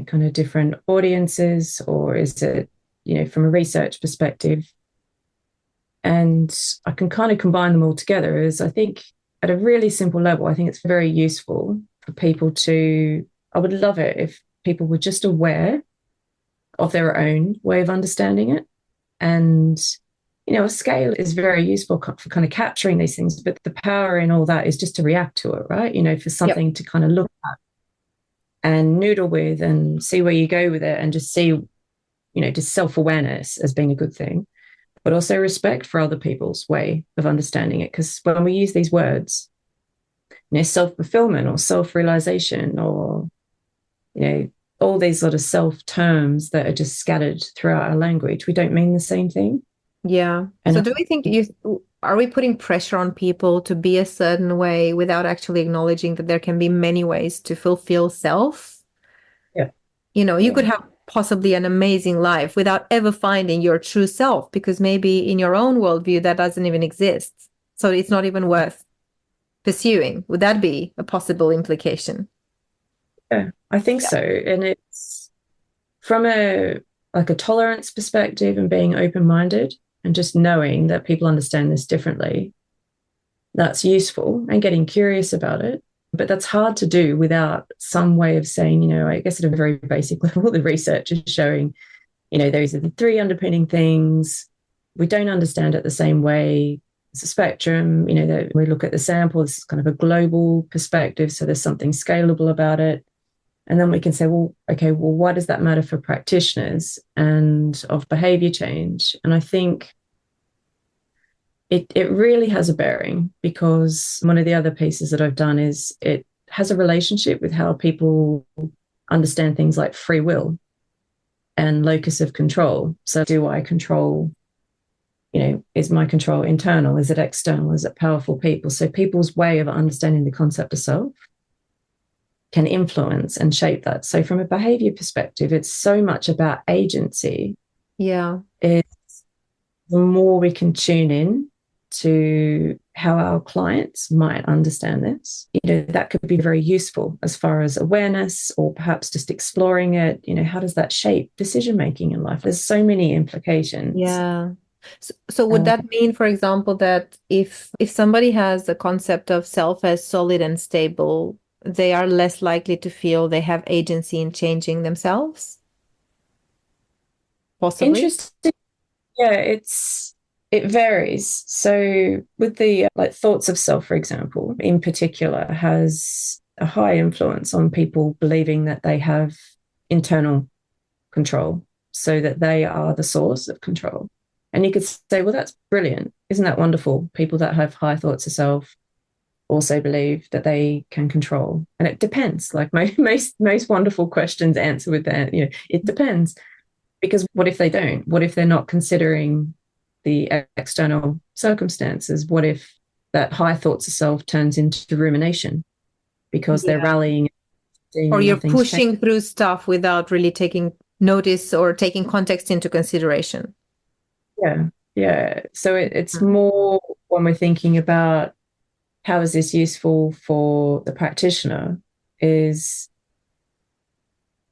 kind of different audiences, or is it, from a research perspective? And I can kind of combine them all together. As I think at a really simple level, I think it's very useful for people to, I would love it if people were just aware of their own way of understanding it. And, a scale is very useful for kind of capturing these things, but the power in all that is just to react to it, right? For something to kind of look at and noodle with and see where you go with it, and just see, just self-awareness as being a good thing, but also respect for other people's way of understanding it. Because when we use these words, self-fulfillment or self-realization, or, all these sort of self-terms that are just scattered throughout our language, we don't mean the same thing. Yeah. So do we think are we putting pressure on people to be a certain way without actually acknowledging that there can be many ways to fulfill self? Yeah. You could have possibly an amazing life without ever finding your true self, because maybe in your own worldview that doesn't even exist. So it's not even worth pursuing. Would that be a possible implication? Yeah, I think so. And it's from a tolerance perspective and being open-minded and just knowing that people understand this differently. That's useful, and getting curious about it. But that's hard to do without some way of saying, I guess at a very basic level, the research is showing, those are the three underpinning things. We don't understand it the same way. It's a spectrum, that we look at the sample, this is kind of a global perspective. So there's something scalable about it. And then we can say, well, why does that matter for practitioners and of behavior change? And I think it really has a bearing, because one of the other pieces that I've done is it has a relationship with how people understand things like free will and locus of control. So do I control, is my control internal? Is it external? Is it powerful people? So people's way of understanding the concept of self can influence and shape that. So from a behavior perspective, it's so much about agency. Yeah. It's the more we can tune in to how our clients might understand this, that could be very useful as far as awareness, or perhaps just exploring it. How does that shape decision making in life? There's so many implications. Yeah. So would that mean, for example, that if somebody has the concept of self as solid and stable, they are less likely to feel they have agency in changing themselves? Possibly. Interesting. Yeah, it varies. So with the thoughts of self, for example, in particular, has a high influence on people believing that they have internal control, so that they are the source of control. And you could say, well, that's brilliant. Isn't that wonderful? People that have high thoughts of self also believe that they can control. And it depends. Like most wonderful questions answer with that, it depends. Because what if they don't? What if they're not considering the external circumstances? What if that high thoughts of self turns into rumination because they're rallying? Or you're pushing through stuff without really taking notice or taking context into consideration. Yeah. So it's more when we're thinking about how is this useful for the practitioner, is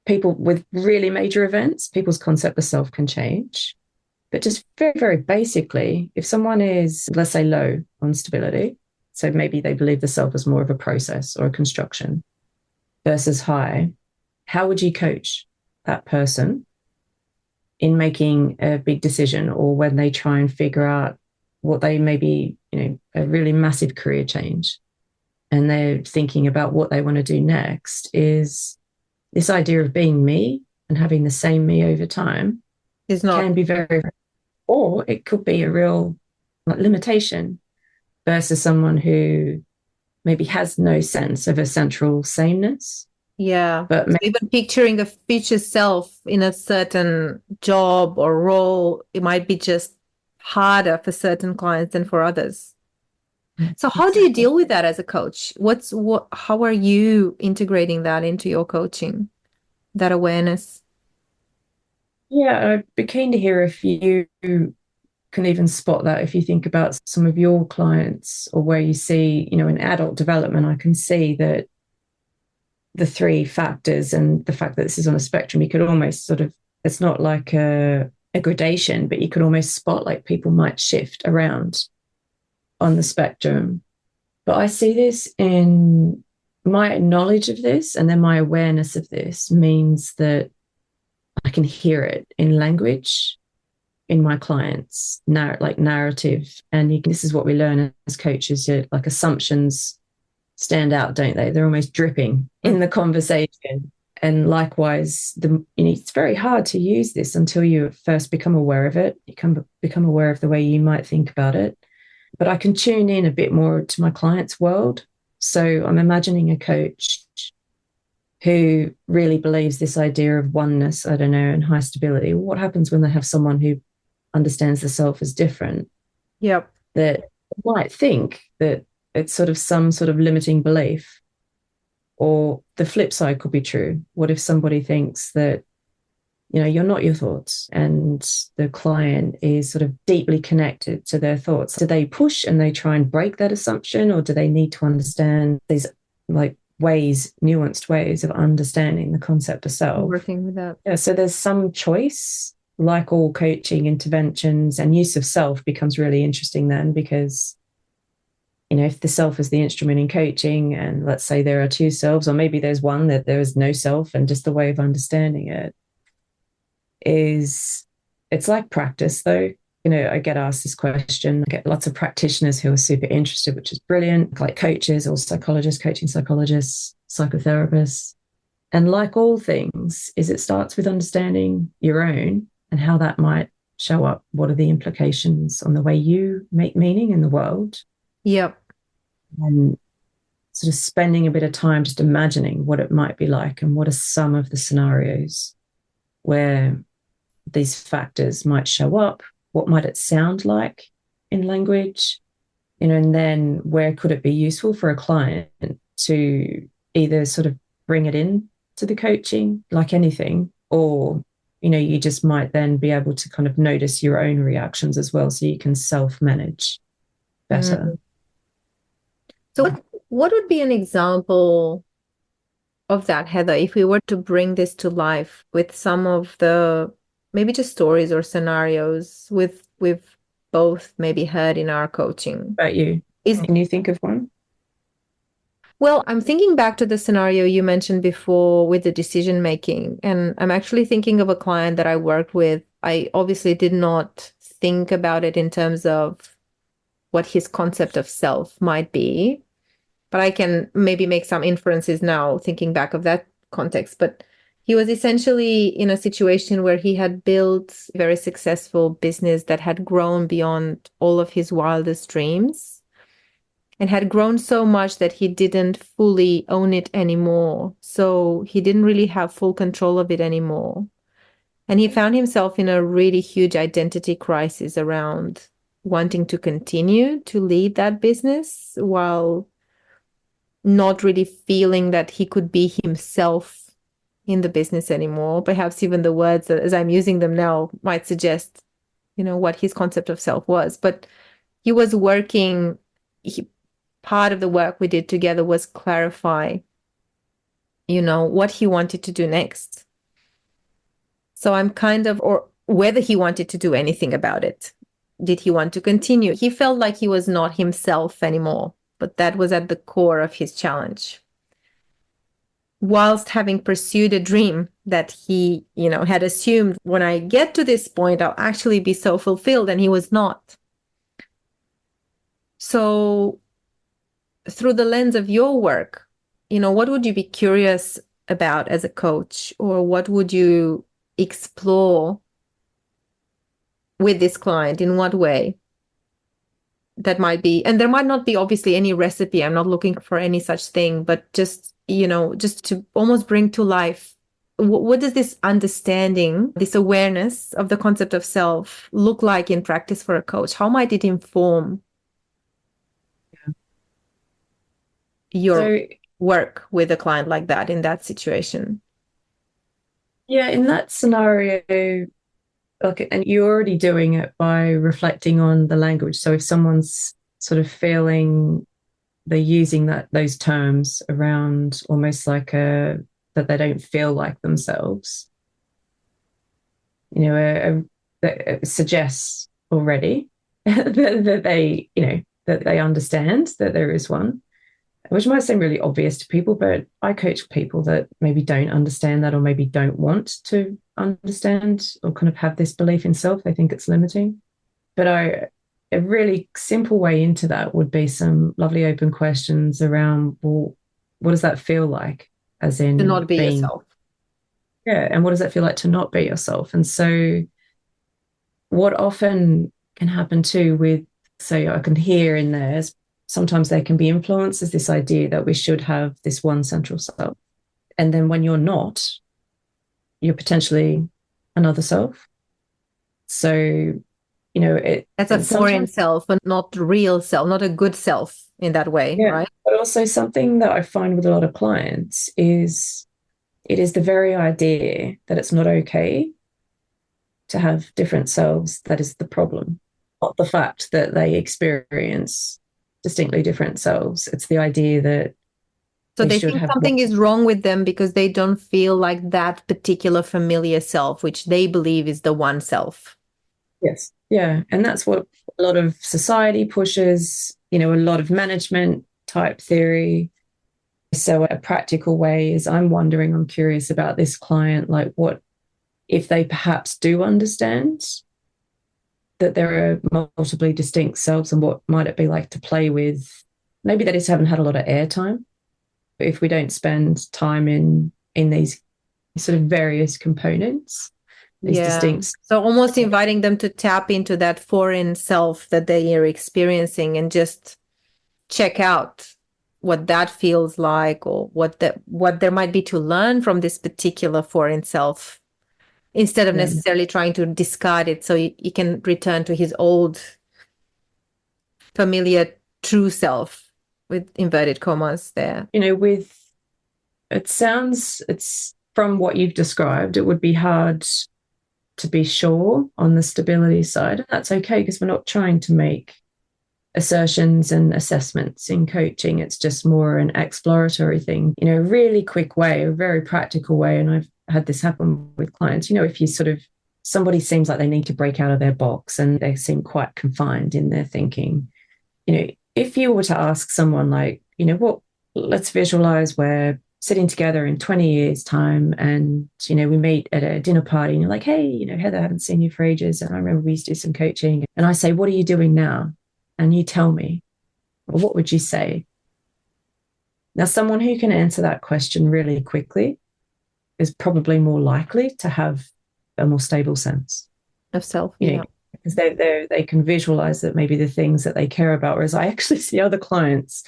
people with really major events, people's concept of self can change. But just very, very basically, if someone is, let's say, low on stability, so maybe they believe the self is more of a process or a construction, versus high, how would you coach that person in making a big decision, or when they try and figure out what they may be, a really massive career change, and they're thinking about what they want to do next? Is this idea of being me and having the same me over time can be very, or it could be a real limitation, versus someone who maybe has no sense of a central sameness. Yeah, but so even picturing a future self in a certain job or role, it might be just harder for certain clients than for others. So how do you deal with that as a coach? How are you integrating that into your coaching, that awareness? Yeah, I'd be keen to hear if you can even spot that. If you think about some of your clients, or where you see, in adult development, I can see that the three factors and the fact that this is on a spectrum, you could almost sort of, it's not like a gradation, but you could almost spot like people might shift around on the spectrum. But I see this in my knowledge of this, and then my awareness of this means that I can hear it in language in my clients, like narrative. And this is what we learn as coaches, like assumptions stand out, don't they? They're almost dripping in the conversation. And likewise, it's very hard to use this until you first become aware of it. You can become aware of the way you might think about it. But I can tune in a bit more to my client's world. So I'm imagining a coach who really believes this idea of oneness, I don't know, and high stability. What happens when they have someone who understands the self as different? Yep. That might think that it's sort of some sort of limiting belief. Or the flip side could be true. What if somebody thinks that, you're not your thoughts, and the client is sort of deeply connected to their thoughts? Do they push and they try and break that assumption, or do they need to understand these like nuanced ways of understanding the concept of self? Working with that. Yeah, so there's some choice, like all coaching interventions, and use of self becomes really interesting then, because if the self is the instrument in coaching, and let's say there are two selves, or maybe there's one that there is no self, and just the way of understanding it it's like practice, though. I get asked this question. I get lots of practitioners who are super interested, which is brilliant, like coaches or psychologists, coaching psychologists, psychotherapists. And like all things, it starts with understanding your own and how that might show up. What are the implications on the way you make meaning in the world? Yep. And sort of spending a bit of time just imagining what it might be like, and what are some of the scenarios where these factors might show up. What might it sound like in language? And then where could it be useful for a client to either sort of bring it in to the coaching, like anything, or, you just might then be able to kind of notice your own reactions as well, so you can self-manage better. Mm. So what would be an example of that, Heather, if we were to bring this to life with some of the maybe just stories or scenarios we've both maybe heard in our coaching? About you? Can you think of one? Well, I'm thinking back to the scenario you mentioned before with the decision making, and I'm actually thinking of a client that I worked with. I obviously did not think about it in terms of what his concept of self might be, but I can maybe make some inferences now thinking back of that context. But he was essentially in a situation where he had built a very successful business that had grown beyond all of his wildest dreams, and had grown so much that he didn't fully own it anymore. So he didn't really have full control of it anymore. And he found himself in a really huge identity crisis around wanting to continue to lead that business while not really feeling that he could be himself in the business anymore. Perhaps even the words that, as I'm using them now, might suggest, what his concept of self was. But he was working, part of the work we did together was clarify, what he wanted to do next. So I'm or whether he wanted to do anything about it. Did he want to continue? He felt like he was not himself anymore, but that was at the core of his challenge. Whilst having pursued a dream that he, had assumed, when I get to this point, I'll actually be so fulfilled, and he was not. So through the lens of your work, what would you be curious about as a coach, or what would you explore with this client? In what way? That might be, and there might not be obviously any recipe. I'm not looking for any such thing, but just to almost bring to life, what does this understanding, this awareness of the concept of self look like in practice for a coach? How might it inform your work with a client like that, in that situation? Yeah, in that scenario, okay, and you're already doing it by reflecting on the language. So if someone's sort of feeling they're using those terms around almost like that they don't feel like themselves. That suggests already that they, that they understand that there is one, which might seem really obvious to people, but I coach people that maybe don't understand that, or maybe don't want to understand, or kind of have this belief in self. They think it's limiting. But a really simple way into that would be some lovely open questions around, well, what does that feel like? As in, to not be yourself. Yeah. And what does it feel like to not be yourself? And so what often can happen too I can hear in there, sometimes they can be influenced as this idea that we should have this one central self. And then when you're not, you're potentially another self. So, that's a foreign self, but not real self, not a good self in that way, right? But also something that I find with a lot of clients is it is the very idea that it's not okay to have different selves that is the problem, not the fact that they experience distinctly different selves. It's the idea that so they think something is wrong with them because they don't feel like that particular familiar self, which they believe is the one self. Yes. Yeah. And that's what a lot of society pushes, a lot of management type theory. So a practical way is I'm curious about this client, like what if they perhaps do understand that there are multiply distinct selves, and what might it be like to play with? Maybe they just haven't had a lot of airtime. If we don't spend time in these sort of various components, these distinct. So almost inviting them to tap into that foreign self that they are experiencing and just check out what that feels like, or what there might be to learn from this particular foreign self, instead of necessarily trying to discard it so he can return to his old familiar true self, with inverted commas there. It's from what you've described, it would be hard to be sure on the stability side. And that's okay, because we're not trying to make assertions and assessments in coaching. It's just more an exploratory thing, a really quick way, a very practical way. And I've had this happen with clients. If you somebody seems like they need to break out of their box and they seem quite confined in their thinking, if you were to ask someone like, let's visualize we're sitting together in 20 years time, and we meet at a dinner party, and you're like, hey, Heather, I haven't seen you for ages, and I remember we used to do some coaching, and I say, what are you doing now? And you tell me, well, what would you say? Now, someone who can answer that question really quickly is probably more likely to have a more stable sense of self, because they can visualize that maybe the things that they care about. Whereas I actually see other clients,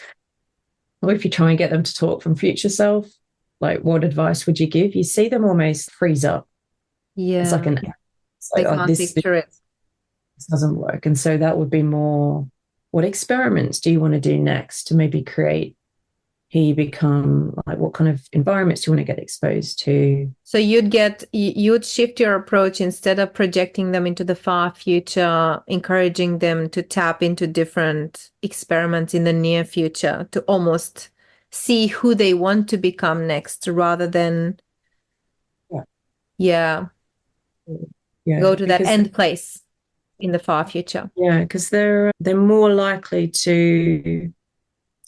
or if you try and get them to talk from future self, like what advice would you give? You see them almost freeze up. Yeah, it's like they can't picture it. This doesn't work. And so that would be more, what experiments do you want to do next to maybe create who you become? Like, what kind of environments do you want to get exposed to? So you'd shift your approach. Instead of projecting them into the far future, encouraging them to tap into different experiments in the near future to almost see who they want to become next, rather than go to that end place in the far future. Yeah, because they're more likely to,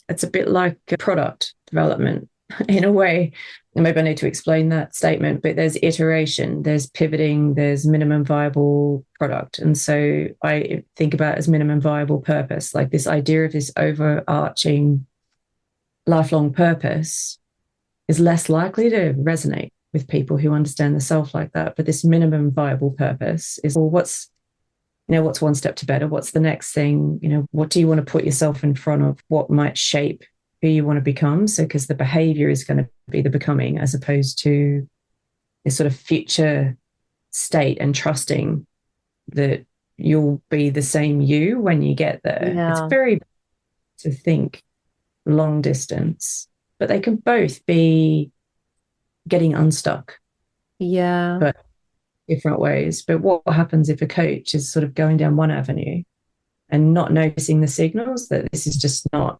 it's a bit like a product development in a way. And maybe I need to explain that statement, but there's iteration, there's pivoting, there's minimum viable product. And so I think about it as minimum viable purpose, like this idea of this overarching lifelong purpose is less likely to resonate with people who understand the self like that. But this minimum viable purpose is, well, what's one step to better? What's the next thing? What do you want to put yourself in front of? What might shape who you want to become? So, because the behavior is going to be the becoming, as opposed to this sort of future state and trusting that you'll be the same you when you get there. Yeah. It's very to think long distance, but they can both be getting unstuck. Yeah. But different ways. But what happens if a coach is sort of going down one avenue and not noticing the signals that this is just not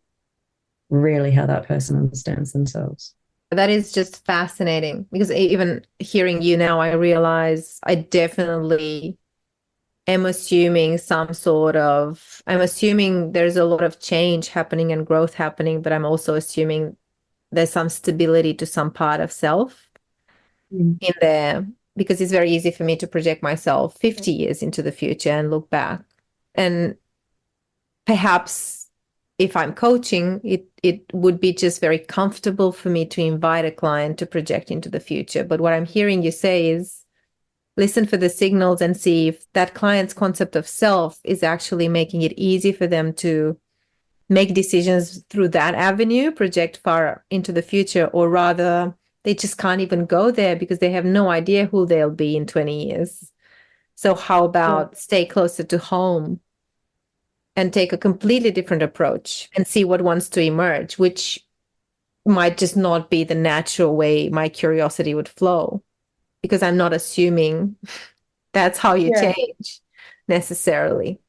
really how that person understands themselves. That is just fascinating, because even hearing you now, I realize I definitely am assuming I'm assuming there's a lot of change happening and growth happening, but I'm also assuming there's some stability to some part of self in there, because it's very easy for me to project myself 50 years into the future and look back. And perhaps if I'm coaching, it would be just very comfortable for me to invite a client to project into the future. But what I'm hearing you say is listen for the signals and see if that client's concept of self is actually making it easy for them to make decisions through that avenue, project far into the future, or rather they just can't even go there because they have no idea who they'll be in 20 years. So how about stay closer to home and take a completely different approach and see what wants to emerge, which might just not be the natural way my curiosity would flow, because I'm not assuming that's how you change necessarily.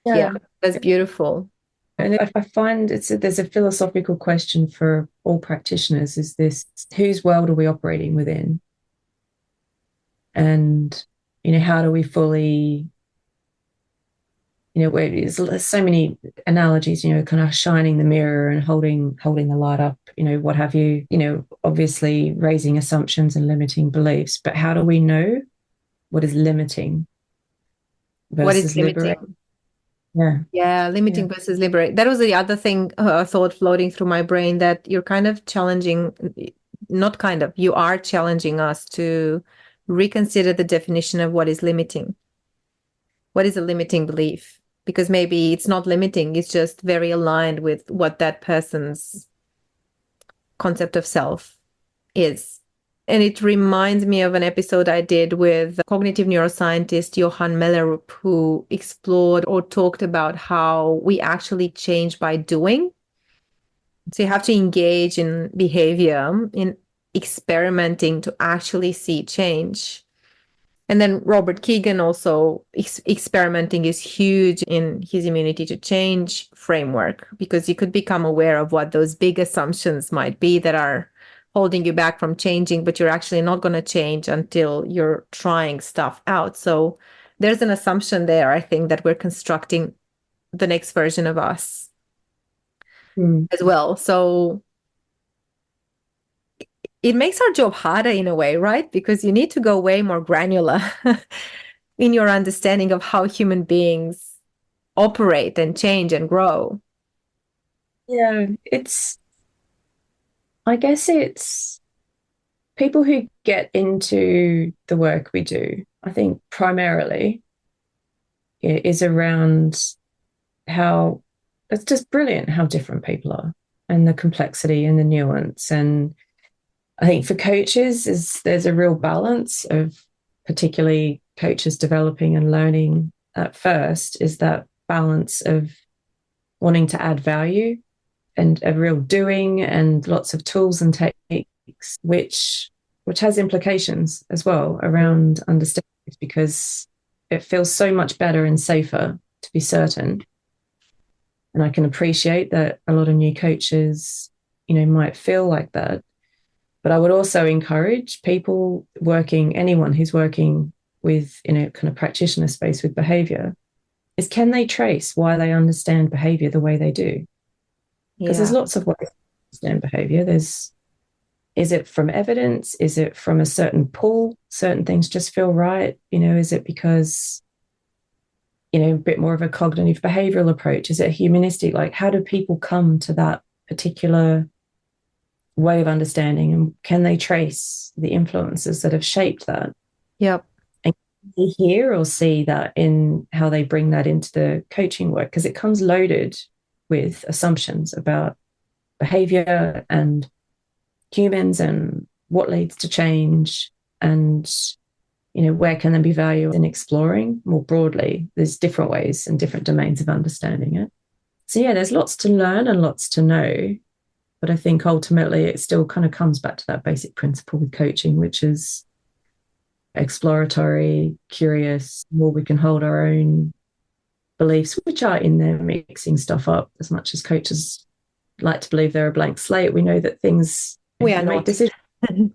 Yeah, that's beautiful. And I find there's a philosophical question for all practitioners, is this: whose world are we operating within? And, how do we fully, there's so many analogies, kind of shining the mirror and holding the light up, what have you, obviously raising assumptions and limiting beliefs. But how do we know what is limiting versus liberating? Limiting versus liberate. That was the other thing, thought floating through my brain, that you're kind of challenging, you are challenging us to reconsider the definition of what is limiting. What is a limiting belief? Because maybe it's not limiting, it's just very aligned with what that person's concept of self is. And it reminds me of an episode I did with cognitive neuroscientist Johan Mellerup, who explored or talked about how we actually change by doing. So you have to engage in behavior, in experimenting to actually see change. And then Robert Keegan also, experimenting is huge in his immunity to change framework, because you could become aware of what those big assumptions might be that are holding you back from changing, but you're actually not going to change until you're trying stuff out. So there's an assumption there, I think, that we're constructing the next version of us as well. So it makes our job harder in a way, right? Because you need to go way more granular in your understanding of how human beings operate and change and grow. Yeah, I guess it's people who get into the work we do, I think primarily it is around how it's just brilliant how different people are, and the complexity and the nuance. And I think for coaches there's a real balance of, particularly coaches developing and learning at first, is that balance of wanting to add value and a real doing and lots of tools and techniques, which has implications as well around understanding, because it feels so much better and safer to be certain. And I can appreciate that a lot of new coaches, might feel like that. But I would also encourage anyone who's working in a kind of practitioner space with behavior, is can they trace why they understand behavior the way they do? Because there's lots of ways to understand behavior. Is it from evidence? Is it from a certain pull? Certain things just feel right. Is it because, a bit more of a cognitive behavioral approach? Is it humanistic? Like, how do people come to that particular way of understanding? And can they trace the influences that have shaped that? Yep. And can they hear or see that in how they bring that into the coaching work? Because it comes loaded with assumptions about behavior and humans and what leads to change, and where can there be value in exploring more broadly. There's different ways and different domains of understanding it. So there's lots to learn and lots to know, but I think ultimately it still kind of comes back to that basic principle with coaching, which is exploratory, curious, more we can hold our own beliefs, which are in there, mixing stuff up as much as coaches like to believe they're a blank slate. We know that things, We are make not. decisions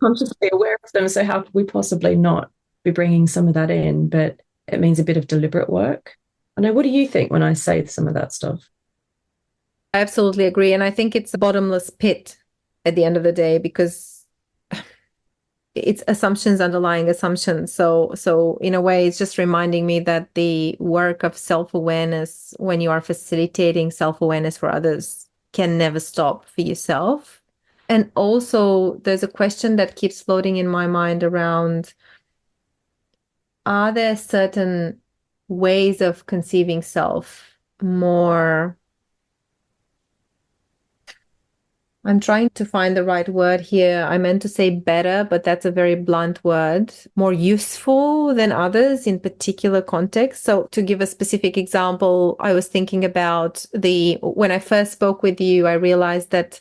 consciously aware of them. So how could we possibly not be bringing some of that in? But it means a bit of deliberate work. I know. What do you think when I say some of that stuff? I absolutely agree. And I think it's a bottomless pit at the end of the day, because it's assumptions underlying assumptions. So in a way, it's just reminding me that the work of self-awareness, when you are facilitating self-awareness for others, can never stop for yourself. And also, there's a question that keeps floating in my mind around, are there certain ways of conceiving self more, I'm trying to find the right word here. I meant to say better, but that's a very blunt word. More useful than others in particular contexts. So to give a specific example, I was thinking about when I first spoke with you, I realized that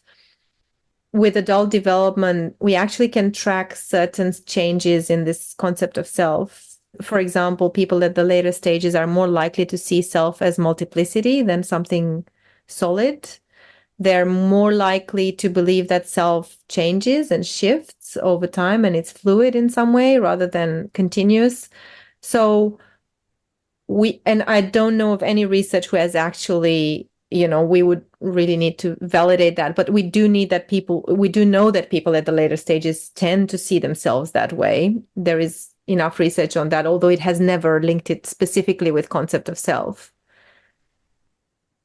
with adult development, we actually can track certain changes in this concept of self. For example, people at the later stages are more likely to see self as multiplicity than something solid. They're more likely to believe that self changes and shifts over time and it's fluid in some way rather than continuous. So and I don't know of any research who has actually, we would really need to validate that, but we do know that people at the later stages tend to see themselves that way. There is enough research on that, although it has never linked it specifically with concept of self.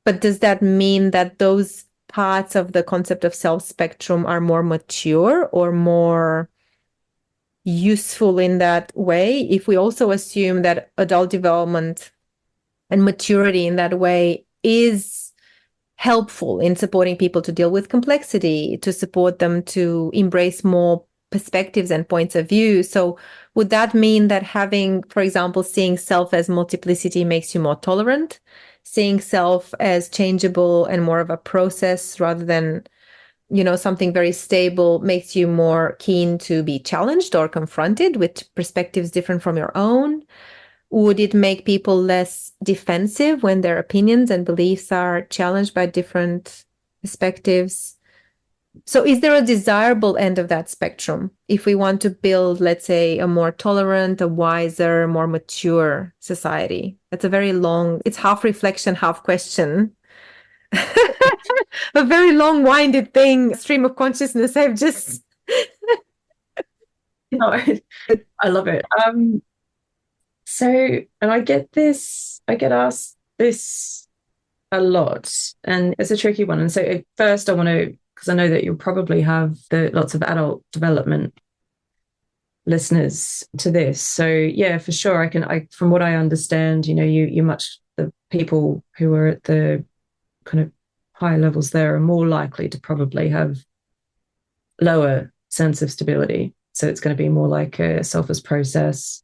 But does that mean that those parts of the concept of self spectrum are more mature or more useful in that way? If we also assume that adult development and maturity in that way is helpful in supporting people to deal with complexity, to support them to embrace more perspectives and points of view. So would that mean that having, for example, seeing self as multiplicity makes you more tolerant? Seeing self as changeable and more of a process rather than, something very stable makes you more keen to be challenged or confronted with perspectives different from your own? Would it make people less defensive when their opinions and beliefs are challenged by different perspectives? So is there a desirable end of that spectrum if we want to build, let's say, a more tolerant, a wiser, more mature society? That's a very long, it's half reflection, half question. A very long-winded thing, stream of consciousness. I've just... No, I love it. And I get asked this a lot, and it's a tricky one. And so at first I want to, because I know that you'll probably have lots of adult development listeners to this. So yeah, for sure, from what I understand, the people who are at the kind of higher levels there are more likely to probably have lower sense of stability. So it's going to be more like a self-as process,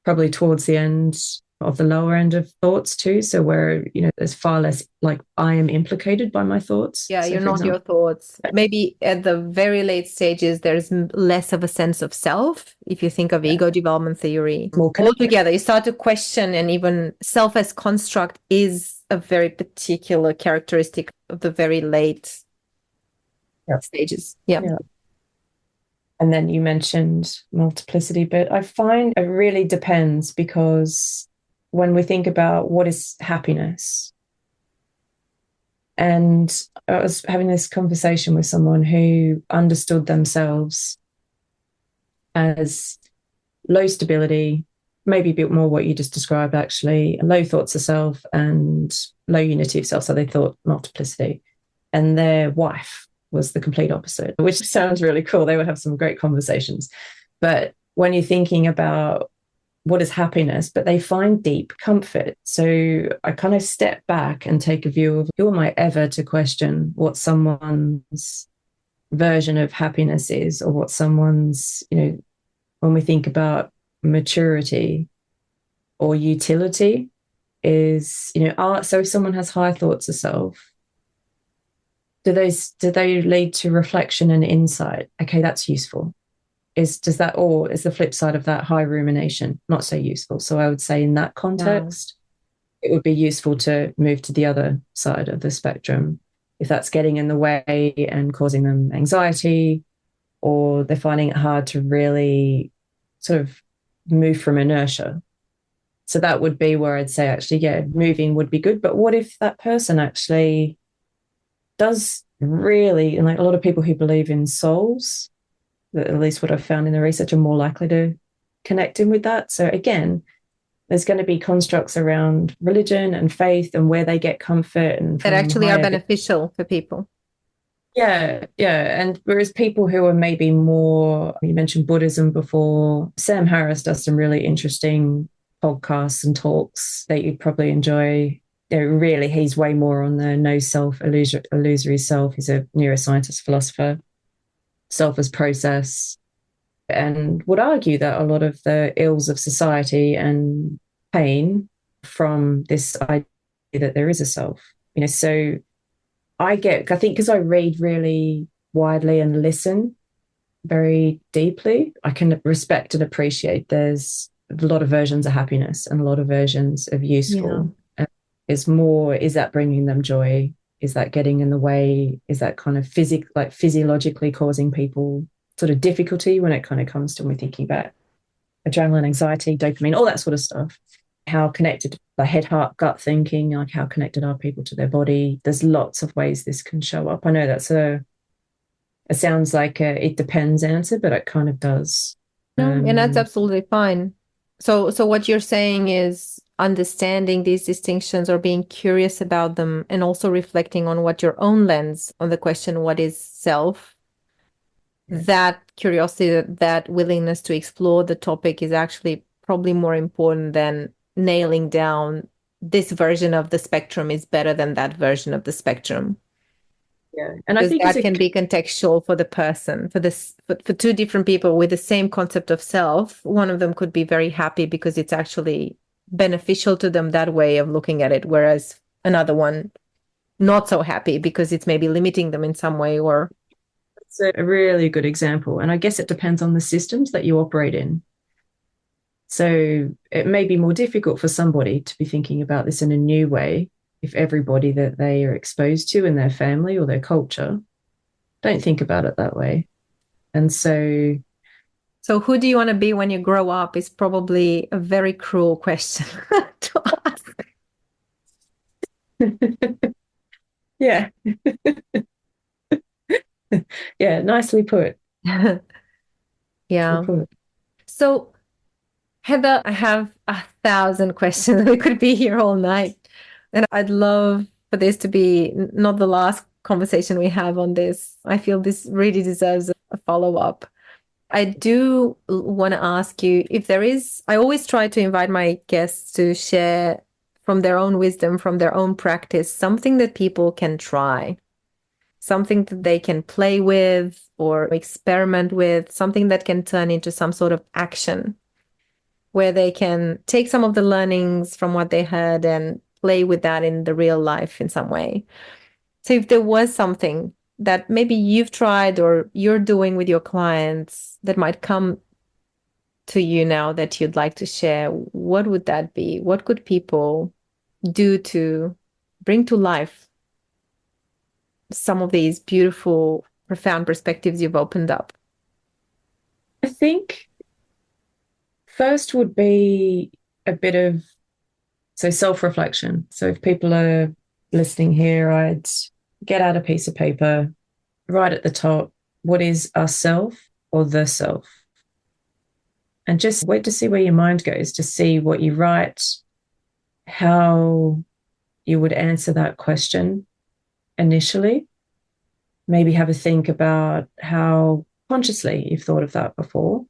probably towards the end of the lower end of thoughts too. So where, there's far less like I am implicated by my thoughts. Yeah, so you're not your thoughts. Maybe at the very late stages, there's less of a sense of self. If you think of ego development theory, altogether, you start to question, and even self as construct is a very particular characteristic of the very late stages. Yeah. And then you mentioned multiplicity, but I find it really depends, because when we think about what is happiness, and I was having this conversation with someone who understood themselves as low stability, maybe a bit more what you just described, actually, low thoughts of self and low unity of self. So they thought multiplicity. And their wife was the complete opposite, which sounds really cool. They would have some great conversations. But when you're thinking about what is happiness, but they find deep comfort. So I kind of step back and take a view of, who am I ever to question what someone's version of happiness is, or what someone's, when we think about maturity or utility is, so if someone has high thoughts of self, do they lead to reflection and insight? Okay, that's useful. Is the flip side of that high rumination not so useful? So I would say in that context, it would be useful to move to the other side of the spectrum. if that's getting in the way and causing them anxiety, or they're finding it hard to really sort of move from inertia. So that would be where I'd say, actually, yeah, moving would be good. But what if that person actually does really, and like a lot of people who believe in souls, at least what I've found in the research, are more likely to connect in with that. So again, there's going to be constructs around religion and faith and where they get comfort and that actually are beneficial for people. Yeah. And whereas people who are maybe more, you mentioned Buddhism before, Sam Harris does some really interesting podcasts and talks that you'd probably enjoy. Really, he's way more on the no self, illusory self. He's a neuroscientist, philosopher, self as process, and would argue that a lot of the ills of society and pain from this idea that there is a self. So I think because I read really widely and listen very deeply, I can respect and appreciate there's a lot of versions of happiness and a lot of versions of useful. Yeah. Is that bringing them joy? Is that getting in the way? Is that kind of physiologically causing people sort of difficulty when it kind of comes to when we're thinking about adrenaline, anxiety, dopamine, all that sort of stuff? How connected the head, heart, gut thinking, like how connected are people to their body? There's lots of ways this can show up. I know it sounds like it depends answer, but it kind of does. No, and that's absolutely fine. So what you're saying is understanding these distinctions or being curious about them, and also reflecting on what your own lens on the question, what is self? Yeah. That curiosity, that willingness to explore the topic is actually probably more important than nailing down this version of the spectrum is better than that version of the spectrum. Yeah, and I think that can be contextual for the person. For two different people with the same concept of self, one of them could be very happy because it's actually beneficial to them, that way of looking at it, whereas another one not so happy because it's maybe limiting them in some way. Or it's a really good example, and I guess it depends on the systems that you operate in. So it may be more difficult for somebody to be thinking about this in a new way if everybody that they are exposed to in their family or their culture don't think about it that way. And so who do you want to be when you grow up is probably a very cruel question to ask. Yeah. Yeah, nicely put. Yeah. Nicely put. So, Heather, I have 1,000 questions. We could be here all night. And I'd love for this to be not the last conversation we have on this. I feel this really deserves a follow-up. I do want to ask you if there is, I always try to invite my guests to share from their own wisdom, from their own practice, something that people can try, something that they can play with or experiment with, something that can turn into some sort of action where they can take some of the learnings from what they heard and play with that in the real life in some way. So if there was something that maybe you've tried or you're doing with your clients that might come to you now that you'd like to share, what would that be? What could people do to bring to life some of these beautiful, profound perspectives you've opened up? I think first would be a bit of self-reflection. So if people are listening here, I'd get out a piece of paper, write at the top, what is ourself or the self? And just wait to see where your mind goes, to see what you write, how you would answer that question initially. Maybe have a think about how consciously you've thought of that before.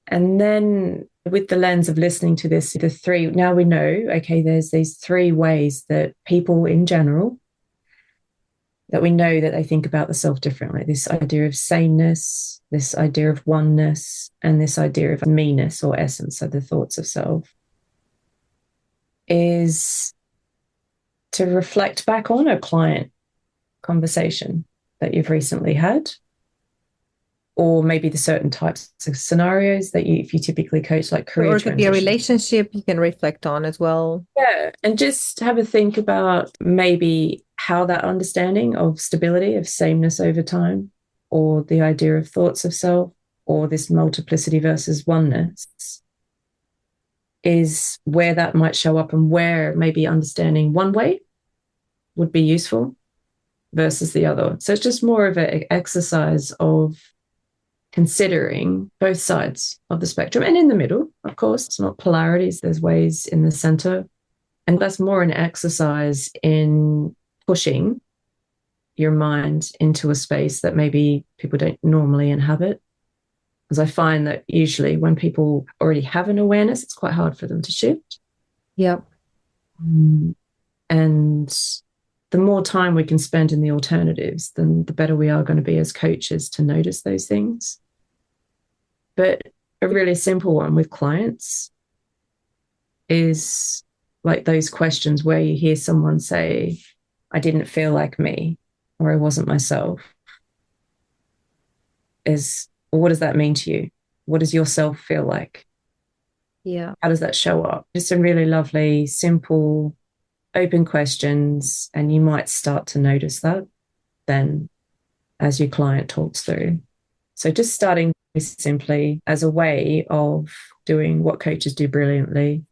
And then with the lens of listening to this, now we know, okay, there's these three ways that people in general, that we know that they think about the self differently. This idea of sameness, this idea of oneness, and this idea of me-ness or essence, so the thoughts of self, is to reflect back on a client conversation that you've recently had, or maybe the certain types of scenarios that if you typically coach, like career transition. Or it could be a relationship you can reflect on as well. Yeah, and just have a think about maybe how that understanding of stability, of sameness over time, or the idea of thoughts of self, or this multiplicity versus oneness, is where that might show up, and where maybe understanding one way would be useful versus the other. So it's just more of an exercise of considering both sides of the spectrum, and in the middle, of course. It's not polarities, there's ways in the center. And that's more an exercise in pushing your mind into a space that maybe people don't normally inhabit. Because I find that usually when people already have an awareness, it's quite hard for them to shift. Yep. And the more time we can spend in the alternatives, then the better we are going to be as coaches to notice those things. But a really simple one with clients is like those questions where you hear someone say, I didn't feel like me, or I wasn't myself. Is, well, what does that mean to you? What does yourself feel like? Yeah. How does that show up? Just some really lovely, simple, open questions, and you might start to notice that then as your client talks through. So just starting simply as a way of doing what coaches do brilliantly,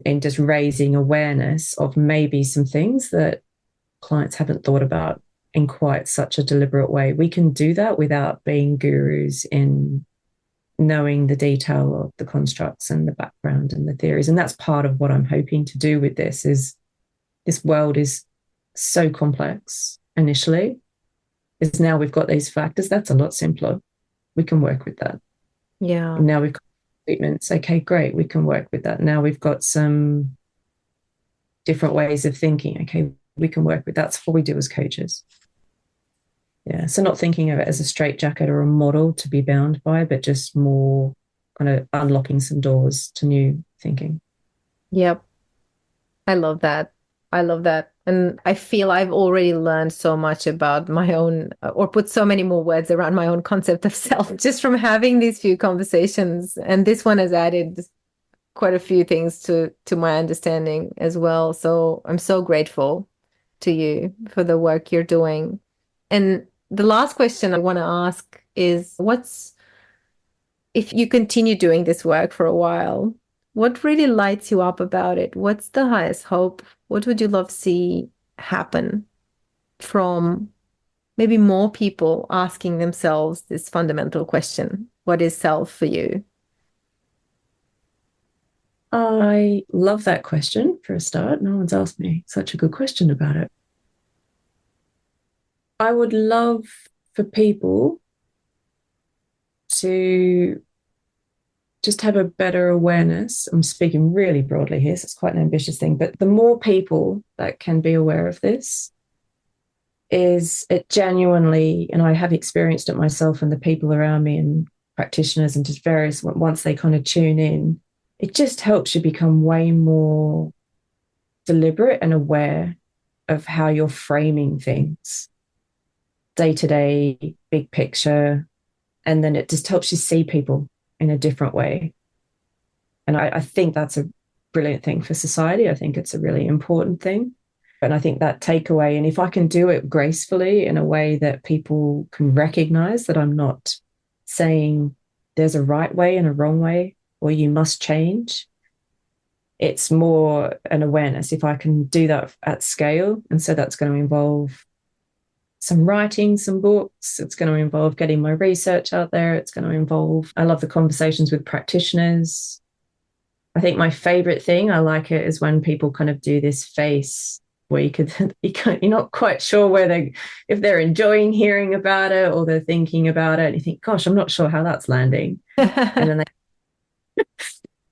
in just raising awareness of maybe some things that clients haven't thought about in quite such a deliberate way. We can do that without being gurus in knowing the detail of the constructs and the background and the theories. And that's part of what I'm hoping to do with this. Is this world is so complex initially, is now we've got these factors. That's a lot simpler. We can work with that. Yeah. And now we've got treatments. Okay, great. We can work with that. Now we've got some different ways of thinking. Okay, we can work with that. That's what we do as coaches. Yeah. So not thinking of it as a straitjacket or a model to be bound by, but just more kind of unlocking some doors to new thinking. Yep. I love that. I love that. And I feel I've already learned so much about my own, or put so many more words around my own concept of self just from having these few conversations. And this one has added quite a few things to my understanding as well. So I'm so grateful to you for the work you're doing. And the last question I want to ask is, if you continue doing this work for a while, what really lights you up about it? What's the highest hope? What would you love to see happen from maybe more people asking themselves this fundamental question? What is self for you? I love that question for a start. No one's asked me such a good question about it. I would love for people to just have a better awareness. I'm speaking really broadly here, so it's quite an ambitious thing, but the more people that can be aware of this, is it genuinely, and I have experienced it myself and the people around me and practitioners and just various, once they kind of tune in, it just helps you become way more deliberate and aware of how you're framing things day to day, big picture. And then it just helps you see people in a different way. And I think that's a brilliant thing for society. I think it's a really important thing. And I think that takeaway, and if I can do it gracefully in a way that people can recognize that I'm not saying there's a right way and a wrong way, or you must change, it's more an awareness. If I can do that at scale, and so that's going to involve some writing, some books, it's going to involve getting my research out there, it's going to involve, I love the conversations with practitioners. I think my favorite thing, I like it, is when people kind of do this face where you're not quite sure if they're enjoying hearing about it or they're thinking about it, and you think, gosh, I'm not sure how that's landing. And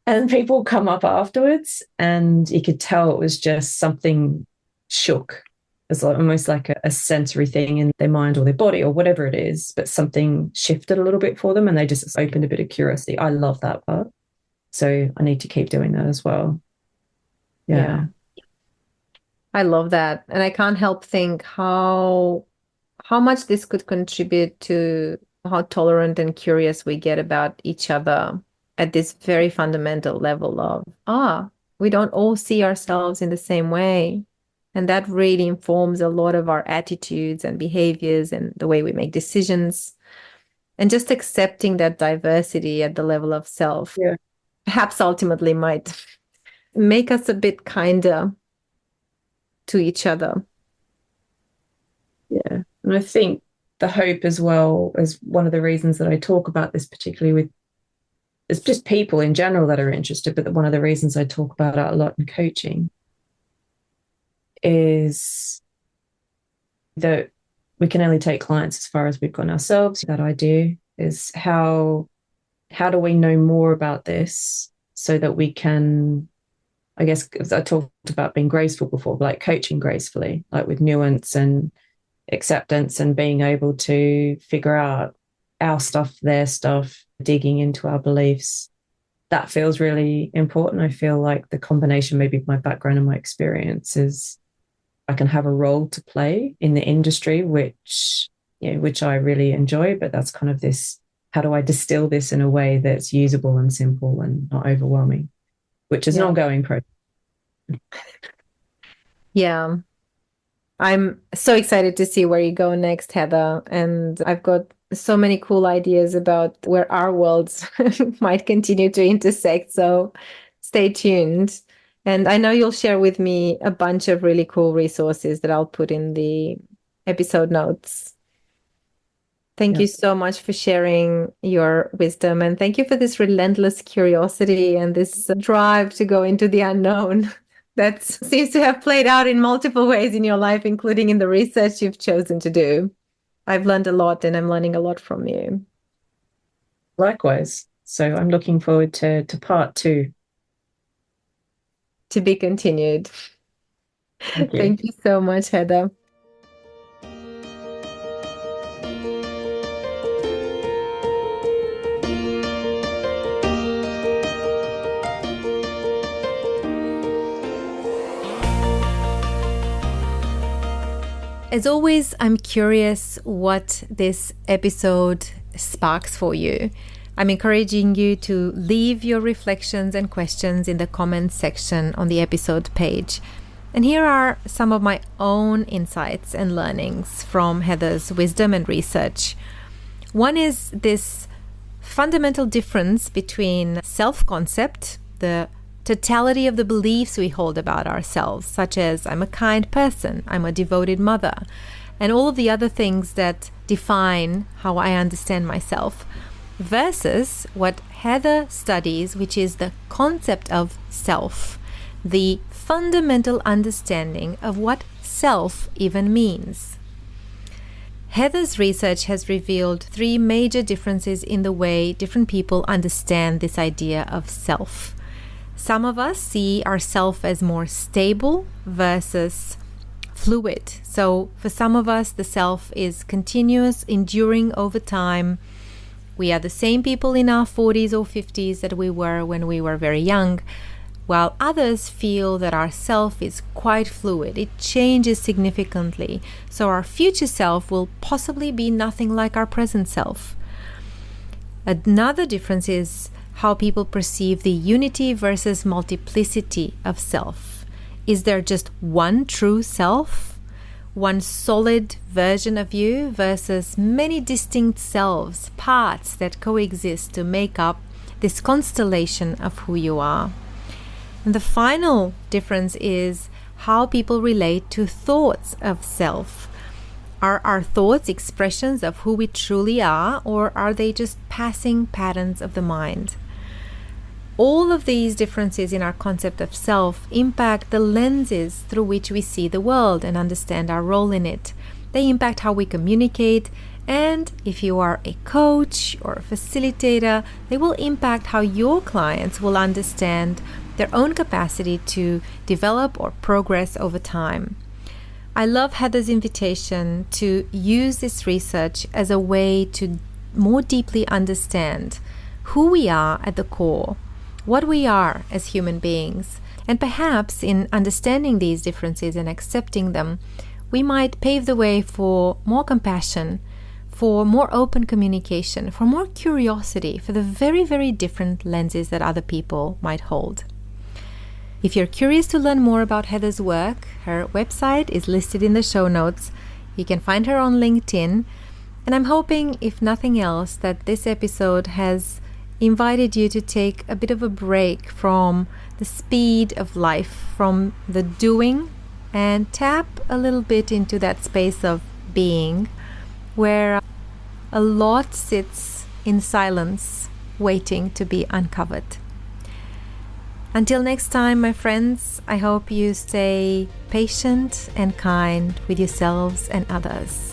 then people come up afterwards and you could tell it was just something shook. It's almost like a sensory thing in their mind or their body or whatever it is, but something shifted a little bit for them and they just opened a bit of curiosity. I love that part. So I need to keep doing that as well. Yeah. I love that. And I can't help think how much this could contribute to how tolerant and curious we get about each other at this very fundamental level of, we don't all see ourselves in the same way. And that really informs a lot of our attitudes and behaviors and the way we make decisions. And just accepting that diversity at the level of self, perhaps ultimately might make us a bit kinder to each other. Yeah. And I think the hope as well is one of the reasons that I talk about this, particularly with, it's just people in general that are interested, but one of the reasons I talk about it a lot in coaching is that we can only take clients as far as we've gone ourselves. That idea is how do we know more about this so that we can, I guess, I talked about being graceful before, like coaching gracefully, like with nuance and acceptance and being able to figure out our stuff, their stuff, digging into our beliefs. That feels really important. I feel like the combination maybe of my background and my experience is I can have a role to play in the industry, which I really enjoy, but that's kind of this, how do I distill this in a way that's usable and simple and not overwhelming, which is an ongoing process. Yeah. I'm so excited to see where you go next, Heather. And I've got so many cool ideas about where our worlds might continue to intersect. So stay tuned. And I know you'll share with me a bunch of really cool resources that I'll put in the episode notes. Thank you so much for sharing your wisdom. And thank you for this relentless curiosity and this drive to go into the unknown. That seems to have played out in multiple ways in your life, including in the research you've chosen to do. I've learned a lot and I'm learning a lot from you. Likewise. So I'm looking forward to part 2. To be continued. Thank you. Thank you so much, Heather. As always, I'm curious what this episode sparks for you. I'm encouraging you to leave your reflections and questions in the comments section on the episode page. And here are some of my own insights and learnings from Heather's wisdom and research. One is this fundamental difference between self-concept, the totality of the beliefs we hold about ourselves, such as I'm a kind person, I'm a devoted mother, and all of the other things that define how I understand myself, versus what Heather studies, which is the concept of self, the fundamental understanding of what self even means. Heather's research has revealed 3 major differences in the way different people understand this idea of self. Some of us see ourself as more stable versus fluid. So for some of us, the self is continuous, enduring over time. We are the same people in our 40s or 50s that we were when we were very young, while others feel that our self is quite fluid. It changes significantly. So our future self will possibly be nothing like our present self. Another difference is how people perceive the unity versus multiplicity of self. Is there just one true self, one solid version of you, versus many distinct selves, parts that coexist to make up this constellation of who you are? And the final difference is how people relate to thoughts of self. Are our thoughts expressions of who we truly are, or are they just passing patterns of the mind? All of these differences in our concept of self impact the lenses through which we see the world and understand our role in it. They impact how we communicate, and if you are a coach or a facilitator, they will impact how your clients will understand their own capacity to develop or progress over time. I love Heather's invitation to use this research as a way to more deeply understand who we are at the core, what we are as human beings, and perhaps in understanding these differences and accepting them, we might pave the way for more compassion, for more open communication, for more curiosity, for the very, very different lenses that other people might hold. If you're curious to learn more about Heather's work, her website is listed in the show notes. You can find her on LinkedIn. And I'm hoping, if nothing else, that this episode has invited you to take a bit of a break from the speed of life, from the doing, and tap a little bit into that space of being, where a lot sits in silence, waiting to be uncovered. Until next time, my friends, I hope you stay patient and kind with yourselves and others.